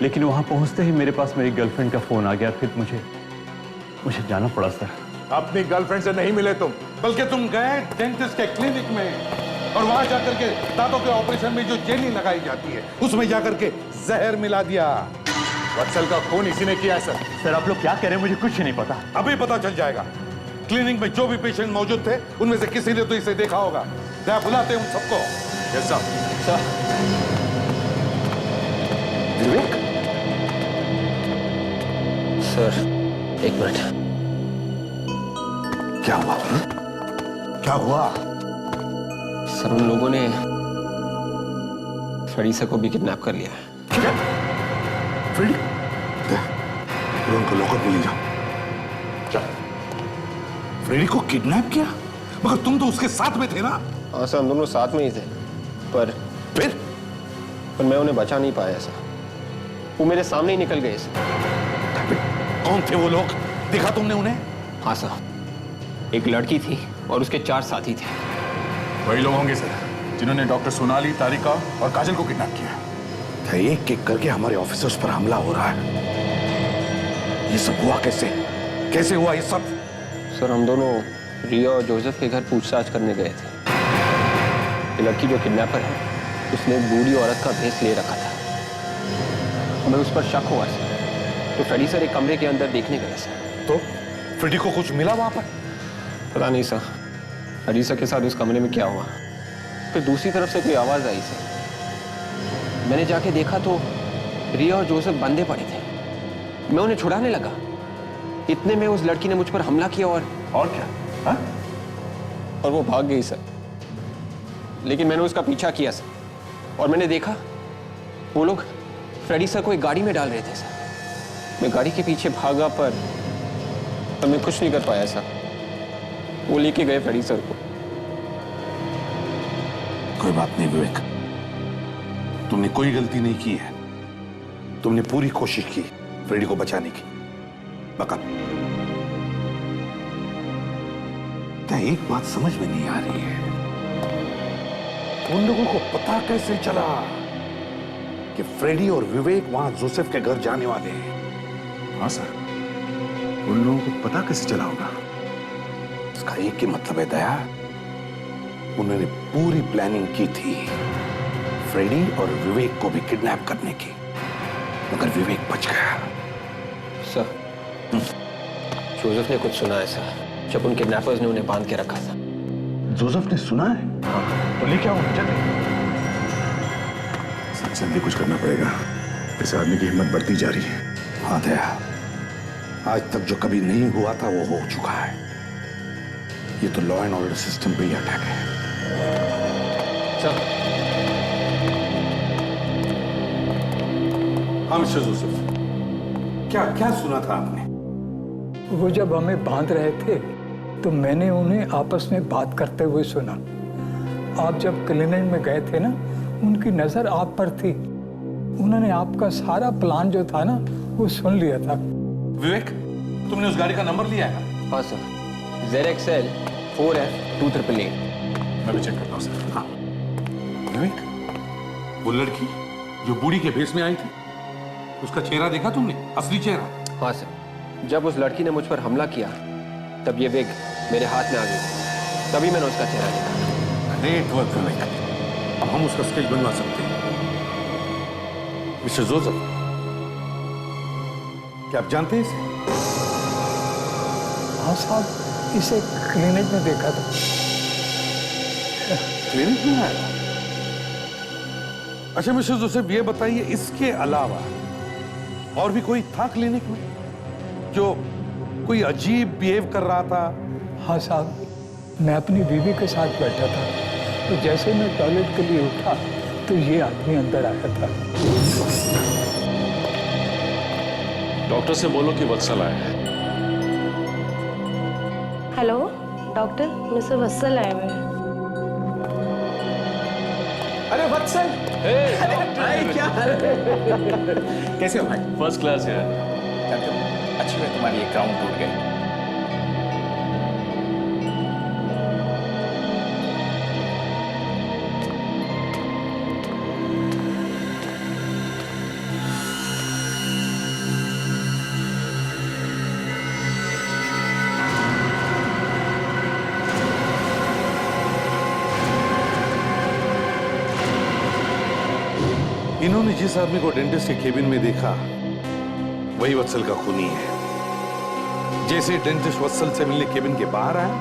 लेकिन वहां पहुंचते ही मेरे पास मेरी गर्लफ्रेंड का फोन आ गया। फिर मुझे जाना पड़ा सर। अपनी गर्लफ्रेंड से नहीं मिले तुम, बल्कि तुम गए डेंटिस्ट के क्लिनिक में, और वहां जाकर के दांतों के ऑपरेशन में जो जेली लगाई जाती है उसमें जाकर के जहर मिला दिया। वत्सल का खून इसी ने किया है सर। सर आप लोग क्या कह रहे हैं? मुझे कुछ नहीं पता। अभी पता चल जाएगा। क्लिनिक में जो भी पेशेंट मौजूद थे उनमें से किसी ने तो इसे देखा होगा। क्या बुलाते हैं उन सबको? Yes sir. विवेक सर, एक मिनट। क्या हुआ? क्या हुआ? सर उन लोगों ने फ्रेडी को भी किडनैप कर लिया है। क्या? फ्रेडी? उनको लॉकअप में ले जाओ। चल। फ्रेडी को किडनैप किया? मगर तुम तो उसके साथ में थे ना? हाँ सर, हम दोनों साथ में ही थे, पर मैं उन्हें बचा नहीं पाया सर। वो मेरे सामने ही निकल गए सर। कौन थे वो लोग? देखा तुमने उन्हें? हाँ सर, एक लड़की थी और उसके 4 साथी थे। वही लोग होंगे सर जिन्होंने डॉक्टर सोनाली, तारिका और काजल को किडनैप किया। एक एक करके हमारे ऑफिसर्स पर हमला हो रहा है। ये सब हुआ कैसे? कैसे हुआ ये सब? सर हम दोनों रिया और जोसेफ के घर पूछताछ करने गए थे। ये लड़की जो किडनैपर है उसने एक बूढ़ी औरत का भेष ले रखा था। हमें उस पर शक हुआ सर, तो फ्रेडी सर एक कमरे के अंदर देखने गए सर। तो फ्रेडी को कुछ मिला वहां पर? पता नहीं सर, फ्रेडी सर के साथ उस कमरे में क्या हुआ। फिर दूसरी तरफ से कोई आवाज आई सर। मैंने जाके देखा तो रिया और जोसेफ बंधे पड़े थे। मैं उन्हें छुड़ाने लगा, इतने में उस लड़की ने मुझ पर हमला किया और क्या? हाँ? और वो भाग गई सर। लेकिन मैंने उसका पीछा किया सर, और मैंने देखा वो लोग फ्रेडी सर को एक गाड़ी में डाल रहे थे सर। मैं गाड़ी के पीछे भागा पर मैं कुछ नहीं कर पाया सर। वो लेके गए फ्रेडी सर को। कोई बात नहीं विवेक, तुमने कोई गलती नहीं की है। तुमने पूरी कोशिश की फ्रेडी को बचाने की। बका, क्या एक बात समझ में नहीं आ रही है, उन लोगों को पता कैसे चला कि फ्रेडी और विवेक वहां जोसेफ के घर जाने वाले हैं? हाँ सर, उन लोगों को पता कैसे चला होगा? इसका एक ही मतलब है दया, उन्होंने पूरी प्लानिंग की थी फ्रेडी और विवेक को भी किडनैप करने की, मगर विवेक बच गया। सर जोसेफ ने कुछ सुना है सर, जब उन किडनैपर्स ने उन्हें बांध के रखा था। जोसेफ ने सुना है? हाँ। तो लेके आओ जल्दी। सबसे जल्दी कुछ करना पड़ेगा, इस आदमी की हिम्मत बढ़ती जा रही है। हाँ दया, आज तक जो कभी नहीं हुआ था वो हो चुका है। ये तो लॉ एंड ऑर्डर सिस्टम पे ही अटैक है। सर। हाँ मिस्टर जोसेफ, क्या सुना था आपने? वो जब हमें बांध रहे थे तो मैंने उन्हें आपस में बात करते हुए सुना। आप जब क्लिनिक में गए थे ना, उनकी नजर आप पर थी। उन्होंने आपका सारा प्लान जो था ना वो सुन लिया था। विवेक, तुमने उस गाड़ी का नंबर लिया है? हाँ सर, ZXL 4F2888। मैं भी चेक करता हूँ सर। हाँ विवेक, वो लड़की जो बूढ़ी के भेष में आई थी, उसका चेहरा देखा तुमने? असली चेहरा? हाँ सर, जब उस लड़की ने मुझ पर हमला किया तब ये विग मेरे हाथ में आ गई, तभी मैंने उसका चेहरा देखा। ग्रेट वर्क विवेक, अब हम उसका स्केच बनवा सकते हैं। मिस्टर जोसेफ, क्या आप जानते हैं इसे? हाँ साहब, इसे क्लिनिक में देखा था। क्लिनिक में आया था? अच्छा मिस्टर जोसेफ, ये बताइए, इसके अलावा और भी कोई था क्लिनिक में जो कोई अजीब बिहेव कर रहा था? हाँ साहब, मैं अपनी बीवी के साथ बैठा था, तो जैसे मैं टॉयलेट के लिए उठा तो ये आदमी अंदर आया था। डॉक्टर से बोलो कि वत्सल आया है। हेलो डॉक्टर, मिस्टर वत्सल आए हुए हैं। अरे वत्सल, अरे भाई क्या हाल है? कैसे हो भाई? फर्स्ट क्लास यार। जानते हो, अच्छी बात तुम्हारी एक क्राउन टूट गई। इन्होंने जिस आदमी को डेंटिस्ट के केबिन में देखा वही वत्सल का खूनी है। जैसे डेंटिस्ट वत्सल से मिलने केबिन के बाहर आया,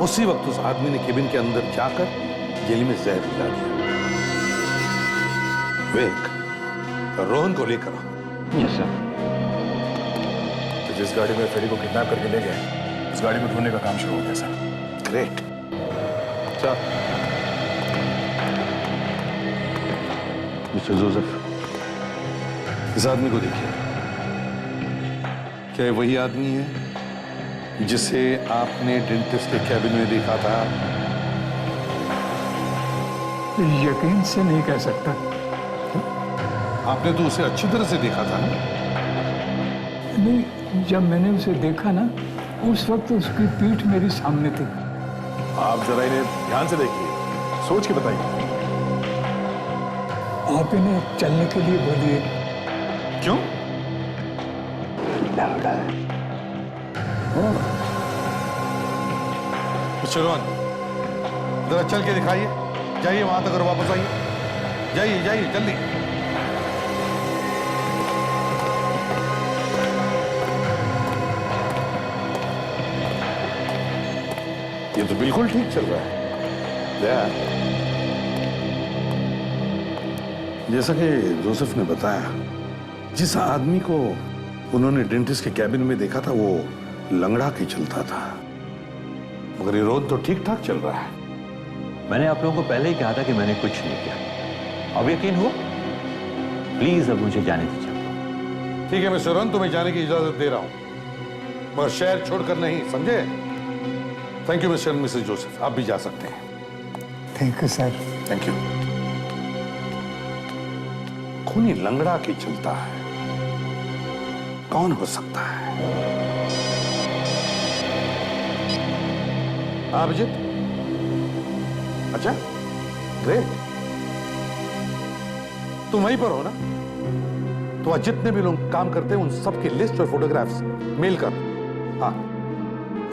उसी वक्त उस आदमी ने केबिन के अंदर जाकर जेली में जहर मिला दिया। विवेक, रोहन को लेकर आओ। Yes sir. तो जिस गाड़ी में फ्रेडी को किडनैप करके ले गए, उस गाड़ी को ढूंढने का काम शुरू हो गया sir. Great sir. Mister Joseph, इस आदमी को देखिए। क्या वही आदमी है जिसे आपने डेंटिस्ट के कैबिन में देखा था? यकीन से नहीं कह सकता। आपने तो उसे अच्छी तरह से देखा था ना? नहीं, जब मैंने उसे देखा ना, उस वक्त उसकी पीठ मेरे सामने थी। आप जरा इन्हें ध्यान से देखिए, सोच के बताइए। आप इन्हें चलने के लिए बोलिए। क्यों? मिस्टर रोहन, जरा चल के दिखाइए, जाइए वहां तक और वापस आइए, जाइए जाइए जल्दी। ये तो बिल्कुल ठीक चल रहा है। जैसा कि जोसेफ ने बताया, जिस आदमी को उन्होंने डेंटिस्ट के कैबिन में देखा था वो लंगड़ा के चलता था, मगर ये रोज तो ठीक ठाक चल रहा है। मैंने आप लोगों को पहले ही कहा था कि मैंने कुछ नहीं किया। अब यकीन हुआ? प्लीज अब मुझे जाने दीजिए। ठीक है मिस्टर रोहन, तुम्हें जाने की इजाजत दे रहा हूं, मगर शहर छोड़कर नहीं, समझे? Thank you mister and Mrs Joseph, आप भी जा सकते हैं। Thank you sir. Thank you. खूनी लंगड़ा के चलता है, कौन हो सकता है? अभिजीत? अच्छा, ग्रेट। तुम वहीं पर हो ना? तो आज जितने भी लोग काम करते हैं उन सबकी लिस्ट और फोटोग्राफ्स मेल कर। हाँ,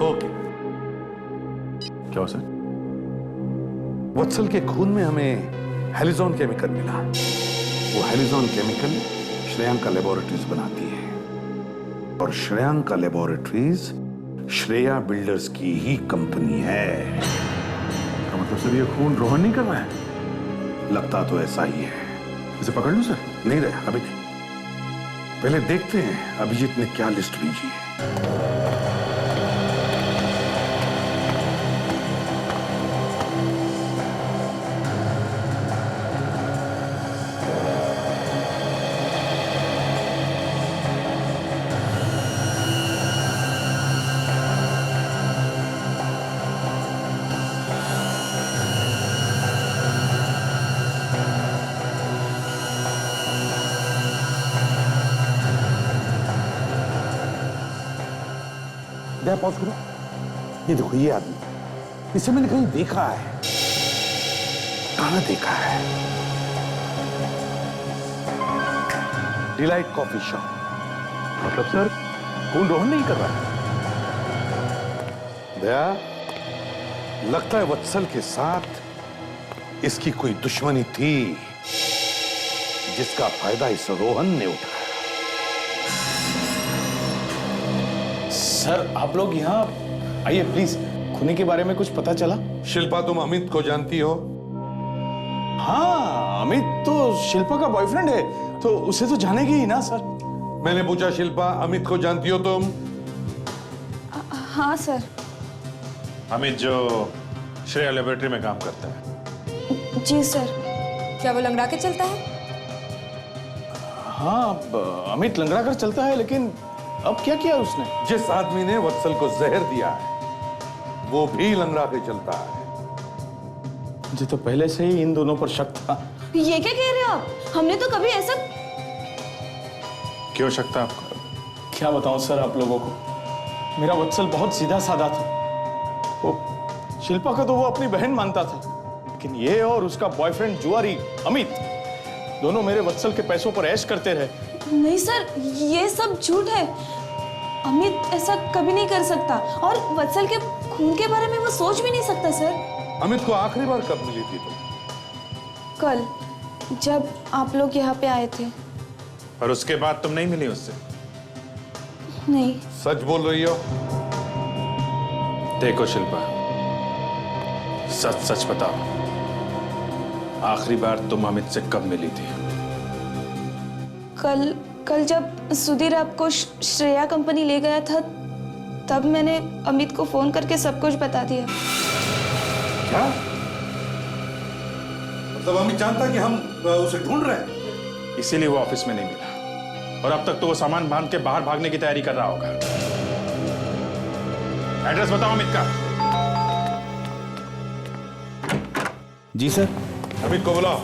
ओके। क्या हो सर? वत्सल के खून में हमें हेलिजोन केमिकल मिला। वो हेलिजोन केमिकल श्रेयांका लेबोरेटरीज बनाती है, और श्रेयांका लेबोरेटरीज श्रेया बिल्डर्स की ही कंपनी है। मतलब सर ये खून रोहन नहीं कर रहा है? लगता तो ऐसा ही है। इसे पकड़ लूं सर? नहीं रहे, अभी नहीं। पहले देखते हैं अभिजीत ने क्या लिस्ट भेजी है। पॉज करो। ये देखो, ये आदमी, इसे मैंने कहीं देखा है। कहां देखा है? Delight coffee shop. मतलब सर खून रोहन नहीं कर रहा है? दया, लगता है वत्सल के साथ इसकी कोई दुश्मनी थी, जिसका फायदा इस रोहन ने उठाया। सर आप लोग यहाँ आइए प्लीज। खूनी के बारे में कुछ पता चला? शिल्पा, तुम अमित को जानती हो? हाँ, अमित तो शिल्पा का बॉयफ्रेंड है, तो उसे तो जानेगी ही ना सर। मैंने पूछा, शिल्पा, अमित को जानती हो तुम? हाँ सर। अमित जो श्रेया लेबोरेटरी में काम करता है। जी सर। क्या वो लंगड़ा के चलता है? हाँ, अमित लंगड़ा कर चलता है, लेकिन अब क्या किया उसने? जिस आदमी ने वत्सल को जहर दिया है वो भी लंगड़ा के चलता है। मुझे तो पहले से ही इन दोनों पर शक था। ये क्या कह रहे हो आप? हमने तो कभी ऐसा... क्यों शक था आपको? क्या बताऊं सर आप लोगों को, मेरा वत्सल बहुत सीधा साधा था। वो शिल्पा को तो वो अपनी बहन मानता था, लेकिन ये और उसका बॉयफ्रेंड जुआरी अमित दोनों मेरे वत्सल के पैसों पर ऐश करते रहे। नहीं सर, ये सब झूठ है। अमित ऐसा कभी नहीं कर सकता, और वत्सल के खून के बारे में वो सोच भी नहीं सकता सर। अमित को आखिरी बार कब मिली थी तुम? कल, जब आप लोग यहाँ पे आए थे। और उसके बाद तुम नहीं मिली उससे? नहीं। सच बोल रही हो? देखो शिल्पा, सच सच बताओ, आखिरी बार तुम अमित से कब मिली थी? कल जब सुधीर आपको श्रेया कंपनी ले गया था, तब मैंने अमित को फोन करके सब कुछ बता दिया। क्या? मतलब अमित जानता कि हम उसे ढूंढ रहे हैं? इसीलिए वो ऑफिस में नहीं मिला, और अब तक तो वो सामान बांध के बाहर भागने की तैयारी कर रहा होगा। एड्रेस बताओ अमित का। जी सर। अमित को बुलाओ।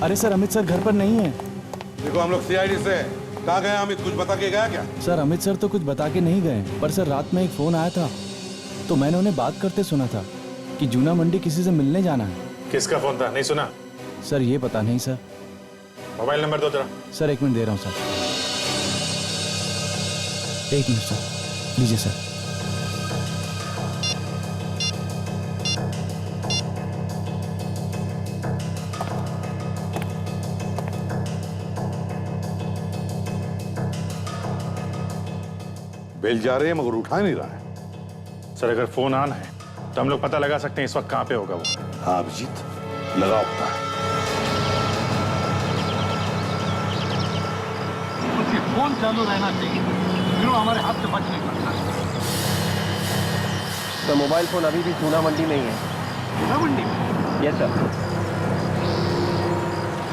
अरे सर, अमित सर घर पर नहीं है। देखो, हम लोग सीआईडी से। कहाँ गया अमित? कुछ बता के गया क्या? सर अमित सर तो कुछ बता के नहीं गए, पर सर रात में एक फोन आया था, तो मैंने उन्हें बात करते सुना था कि जूना मंडी किसी से मिलने जाना है। किसका फोन था? नहीं सुना? सर ये पता नहीं सर। मोबाइल नंबर दो जरा। सर 1 मिनट दे रहा हूँ सर। एक मिनट सर, लीजिए सर। बेल जा रहे हैं मगर उठा नहीं रहा है। सर अगर फोन ऑन है तो हम लोग पता लगा सकते हैं इस वक्त कहां पे होगा वो। हाँ अभिजीत, लगाओ पता। उसकी फोन चालू रहना चाहिए, फिर वो हमारे हाथ से बच नहीं सकता। तो मोबाइल फोन अभी भी चूना मंडी में ही है। चूना मंडी में? Yes sir.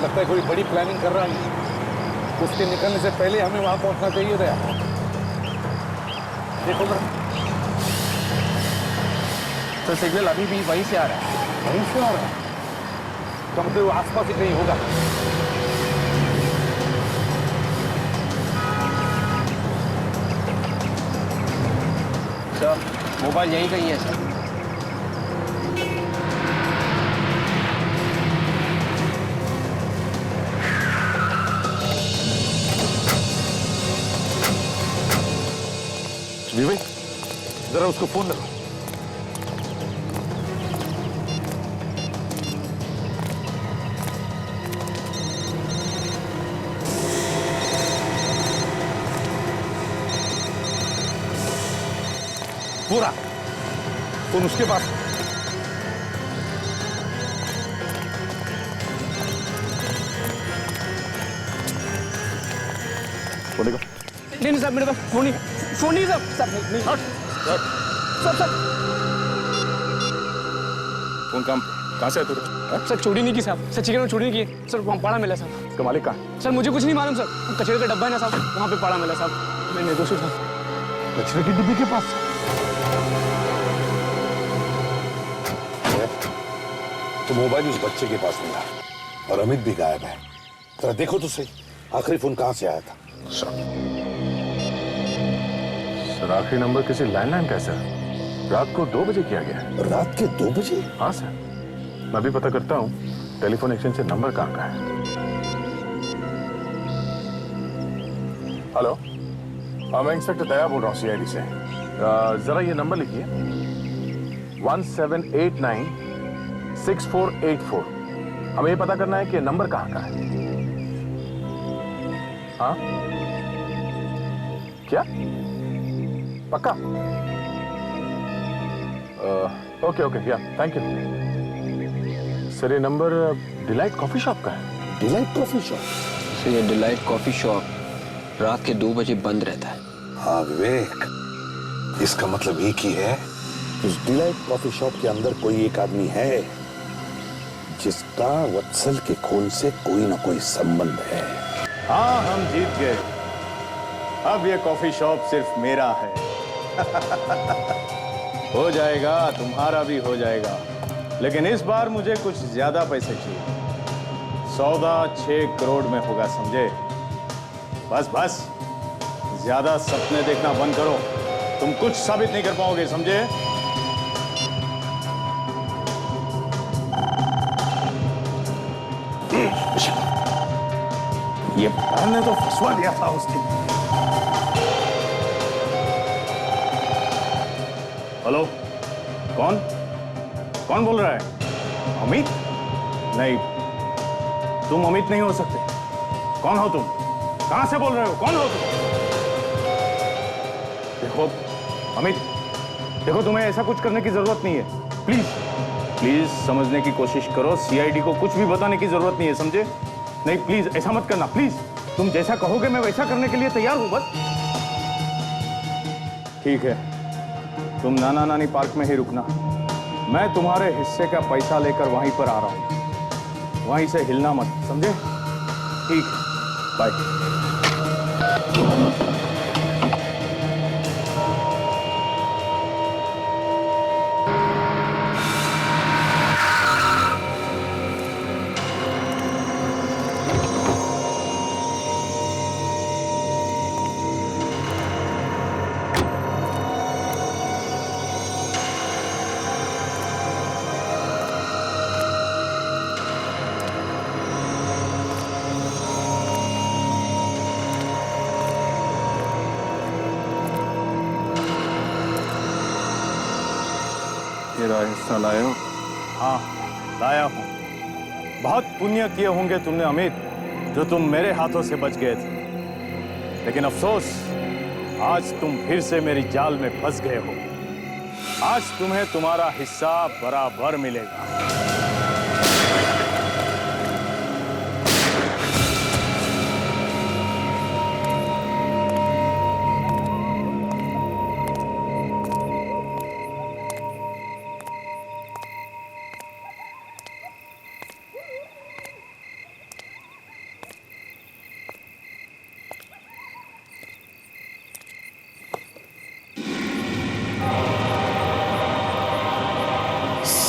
लगता है कोई बड़ी प्लानिंग कर रहा है। उसके निकलने से पहले हमें वहां पहुंचना चाहिए था। देखो सर, सिग्नल अभी भी वहीं से आ रहा है। वहीं से आ रहा है? कम से आसपास ही कहीं होगा। सर, मोबाइल यहीं कहीं है सर। विवेक, जरा उसको फोन लगाओ। पूरा फोन उसके पास। फोन देखो। नहीं साहब, मेरे पास फोन नहीं, फोन नहीं साहब। नहीं सर। फोन कहां से है तुझे? सर चोरी नहीं की साहब, सर चिकन में चोरी नहीं की सर, वहाँ पड़ा मिला साहब। इसका मालिक कहाँ? सर मुझे कुछ नहीं मालूम सर, कचरे का डब्बा है ना साहब, वहाँ पे पड़ा मिला साहब। मैं निर्दोष हूँ साहब। कचरे के डिब्बे के पास? तो मोबाइल उस बच्चे के पास मिला और अमित भी गायब है। जरा देखो तो सही, आखिरी फोन कहाँ से आया था? सर आखिरी नंबर किसी लैंडलाइन का है सर। रात को 2 बजे किया गया है। रात के 2 बजे? हाँ सर, मैं भी पता करता हूँ टेलीफोन एक्सचेंज से नंबर कहाँ का है। हेलो, हाँ मैं इंस्पेक्टर दया बोल रहा हूँ CID से। जरा ये नंबर लिखिए 17896484। हमें ये पता करना है कि नंबर कहाँ का है। हाँ क्या पक्का? ओके ओके, या थैंक यू सर। ये नंबर डिलाइट कॉफी शॉप का है। Delight coffee shop? सर ये डिलाइट कॉफी शॉप रात के 2 बजे बंद रहता है। हाँ विवेक, इसका मतलब एक ही है, उस डिलाइट कॉफी शॉप के अंदर कोई एक आदमी है जिसका वत्सल के खून से कोई ना कोई संबंध है। हाँ हम जीत गए। अब ये कॉफी शॉप सिर्फ मेरा है। हो जाएगा, तुम्हारा भी हो जाएगा, लेकिन इस बार मुझे कुछ ज्यादा पैसे चाहिए। सौदा 6 करोड़ में होगा, समझे? बस बस, ज्यादा सपने देखना बंद करो, तुम कुछ साबित नहीं कर पाओगे, समझे? ये ने तो फंसवा दिया था उस दिन। हेलो, कौन कौन बोल रहा है? अमित? नहीं, तुम अमित नहीं हो सकते। कौन हो तुम? कहां से बोल रहे हो? कौन हो तुम? देखो अमित, देखो तुम्हें ऐसा कुछ करने की जरूरत नहीं है। प्लीज प्लीज समझने की कोशिश करो। CID को कुछ भी बताने की जरूरत नहीं है, समझे? नहीं प्लीज ऐसा मत करना, प्लीज। तुम जैसा कहोगे मैं वैसा करने के लिए तैयार हूं, बस। ठीक है, तुम नाना नानी पार्क में ही रुकना। मैं तुम्हारे हिस्से का पैसा लेकर वहीं पर आ रहा हूं, वहीं से हिलना मत, समझे? ठीक है, बाय। मेरा हिस्सा लाए हो? हाँ, लाया हूं। बहुत पुण्य किए होंगे तुमने अमित, जो तुम मेरे हाथों से बच गए थे। लेकिन अफसोस, आज तुम फिर से मेरी जाल में फंस गए हो। आज तुम्हें तुम्हारा हिस्सा बराबर मिलेगा।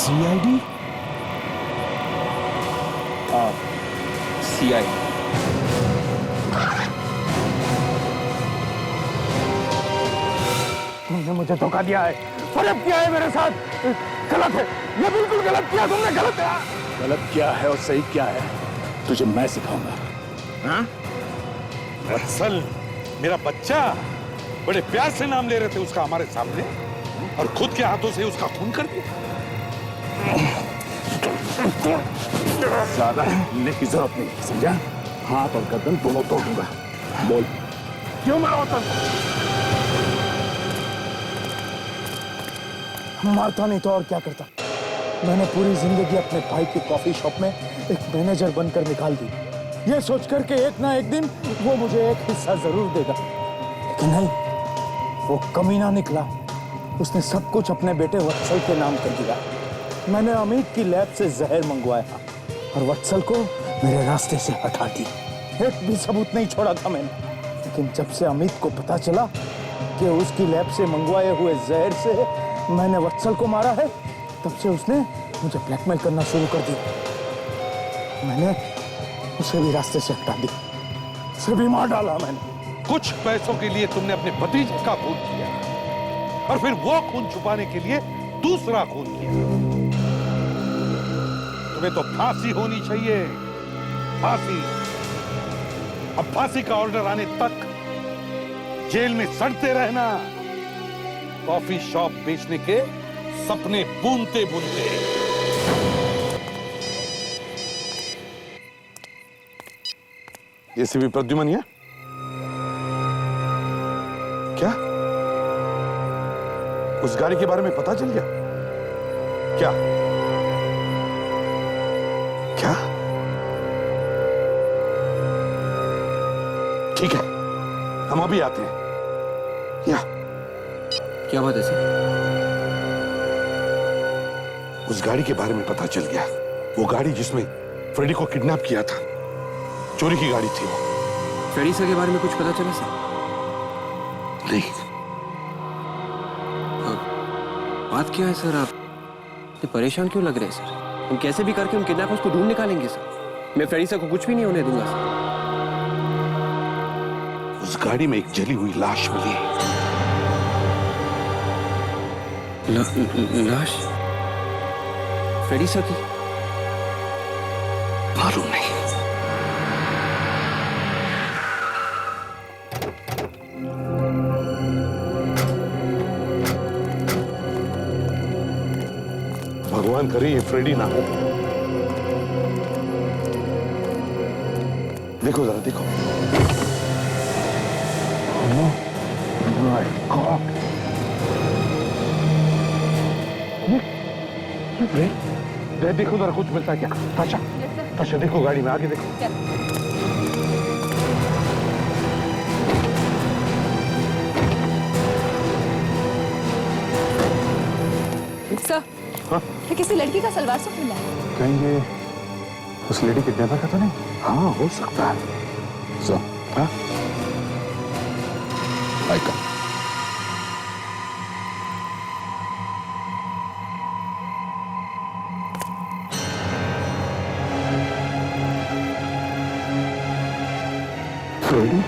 सीआईडी? हाँ, सीआईडी। तुमने मुझे धोखा दिया है, फरेब किया है मेरे साथ। गलत है, ये बिल्कुल गलत किया तुमने, गलत है। गलत क्या है और सही क्या है तुझे मैं सिखाऊंगा। हाँ? वत्सल, मेरा बच्चा, बड़े प्यार से नाम ले रहे थे उसका हमारे सामने, और खुद के हाथों से उसका खून कर दिया। ज्यादा हिलने की जरूरत नहीं, समझा? हाथ और गर्दन दोनों तोड़ दूंगा। बोल, क्यों मारा वतन? मारता नहीं तो और क्या करता? मैंने पूरी जिंदगी अपने भाई की कॉफी शॉप में एक मैनेजर बनकर निकाल दी, ये सोचकर के एक ना एक दिन वो मुझे एक हिस्सा जरूर देगा। लेकिन नहीं, वो कमीना निकला। उसने सब कुछ अपने बेटे वत्सल के नाम कर दिया। मैंने अमित की लैब से जहर मंगवाया और वत्सल को मेरे रास्ते से हटा दी। एक भी सबूत नहीं छोड़ा था मैंने। लेकिन जब से अमित को पता चला कि उसकी लैब से मंगवाए हुए जहर से मैंने वत्सल को मारा है, तब से उसने मुझे ब्लैकमेल करना शुरू कर दिया। मैंने उसे भी रास्ते से हटा दी, उसे भी मार डाला मैंने। कुछ पैसों के लिए तुमने अपने भतीजे का खून किया, और फिर वो खून छुपाने के लिए दूसरा खून किया। तुम्हें तो फांसी होनी चाहिए, फांसी। अब फांसी का ऑर्डर आने तक जेल में सड़ते रहना, कॉफी शॉप बेचने के सपने बुनते बुनते। एसीपी प्रद्युमन है क्या? उस गाड़ी के बारे में पता चल गया क्या? क्या? ठीक है, हम अभी आते हैं। या क्या बात है सर? उस गाड़ी के बारे में पता चल गया। वो गाड़ी जिसमें फ्रेडी को किडनैप किया था, चोरी की गाड़ी थी वो। फ्रेडी सर के बारे में कुछ पता चला सर? नहीं। बात क्या है सर? आप इतने परेशान क्यों लग रहे हैं सर? हम कैसे भी करके उन किडनैपर्स को ढूंढ निकालेंगे सर। मैं फ्रेडी सर को कुछ भी नहीं होने दूंगा सर। उस गाड़ी में एक जली हुई लाश मिली। लाश? फ्रेडी सर की? मालूम नहीं। भगवान करे ये फ्रेडी ना हो। देखो जरा, देखो। माय गॉड, देखो जरा कुछ मिलता है क्या? ताशा, ताशा देखो गाड़ी में, आगे देखो। सर, ये किसी लड़की का सलवार सूट मिला है। कहेंगे उस लेडी किडनैपर का तो नहीं? हाँ, हो सकता है। सर, हाँ? आइका। फ्रेडी?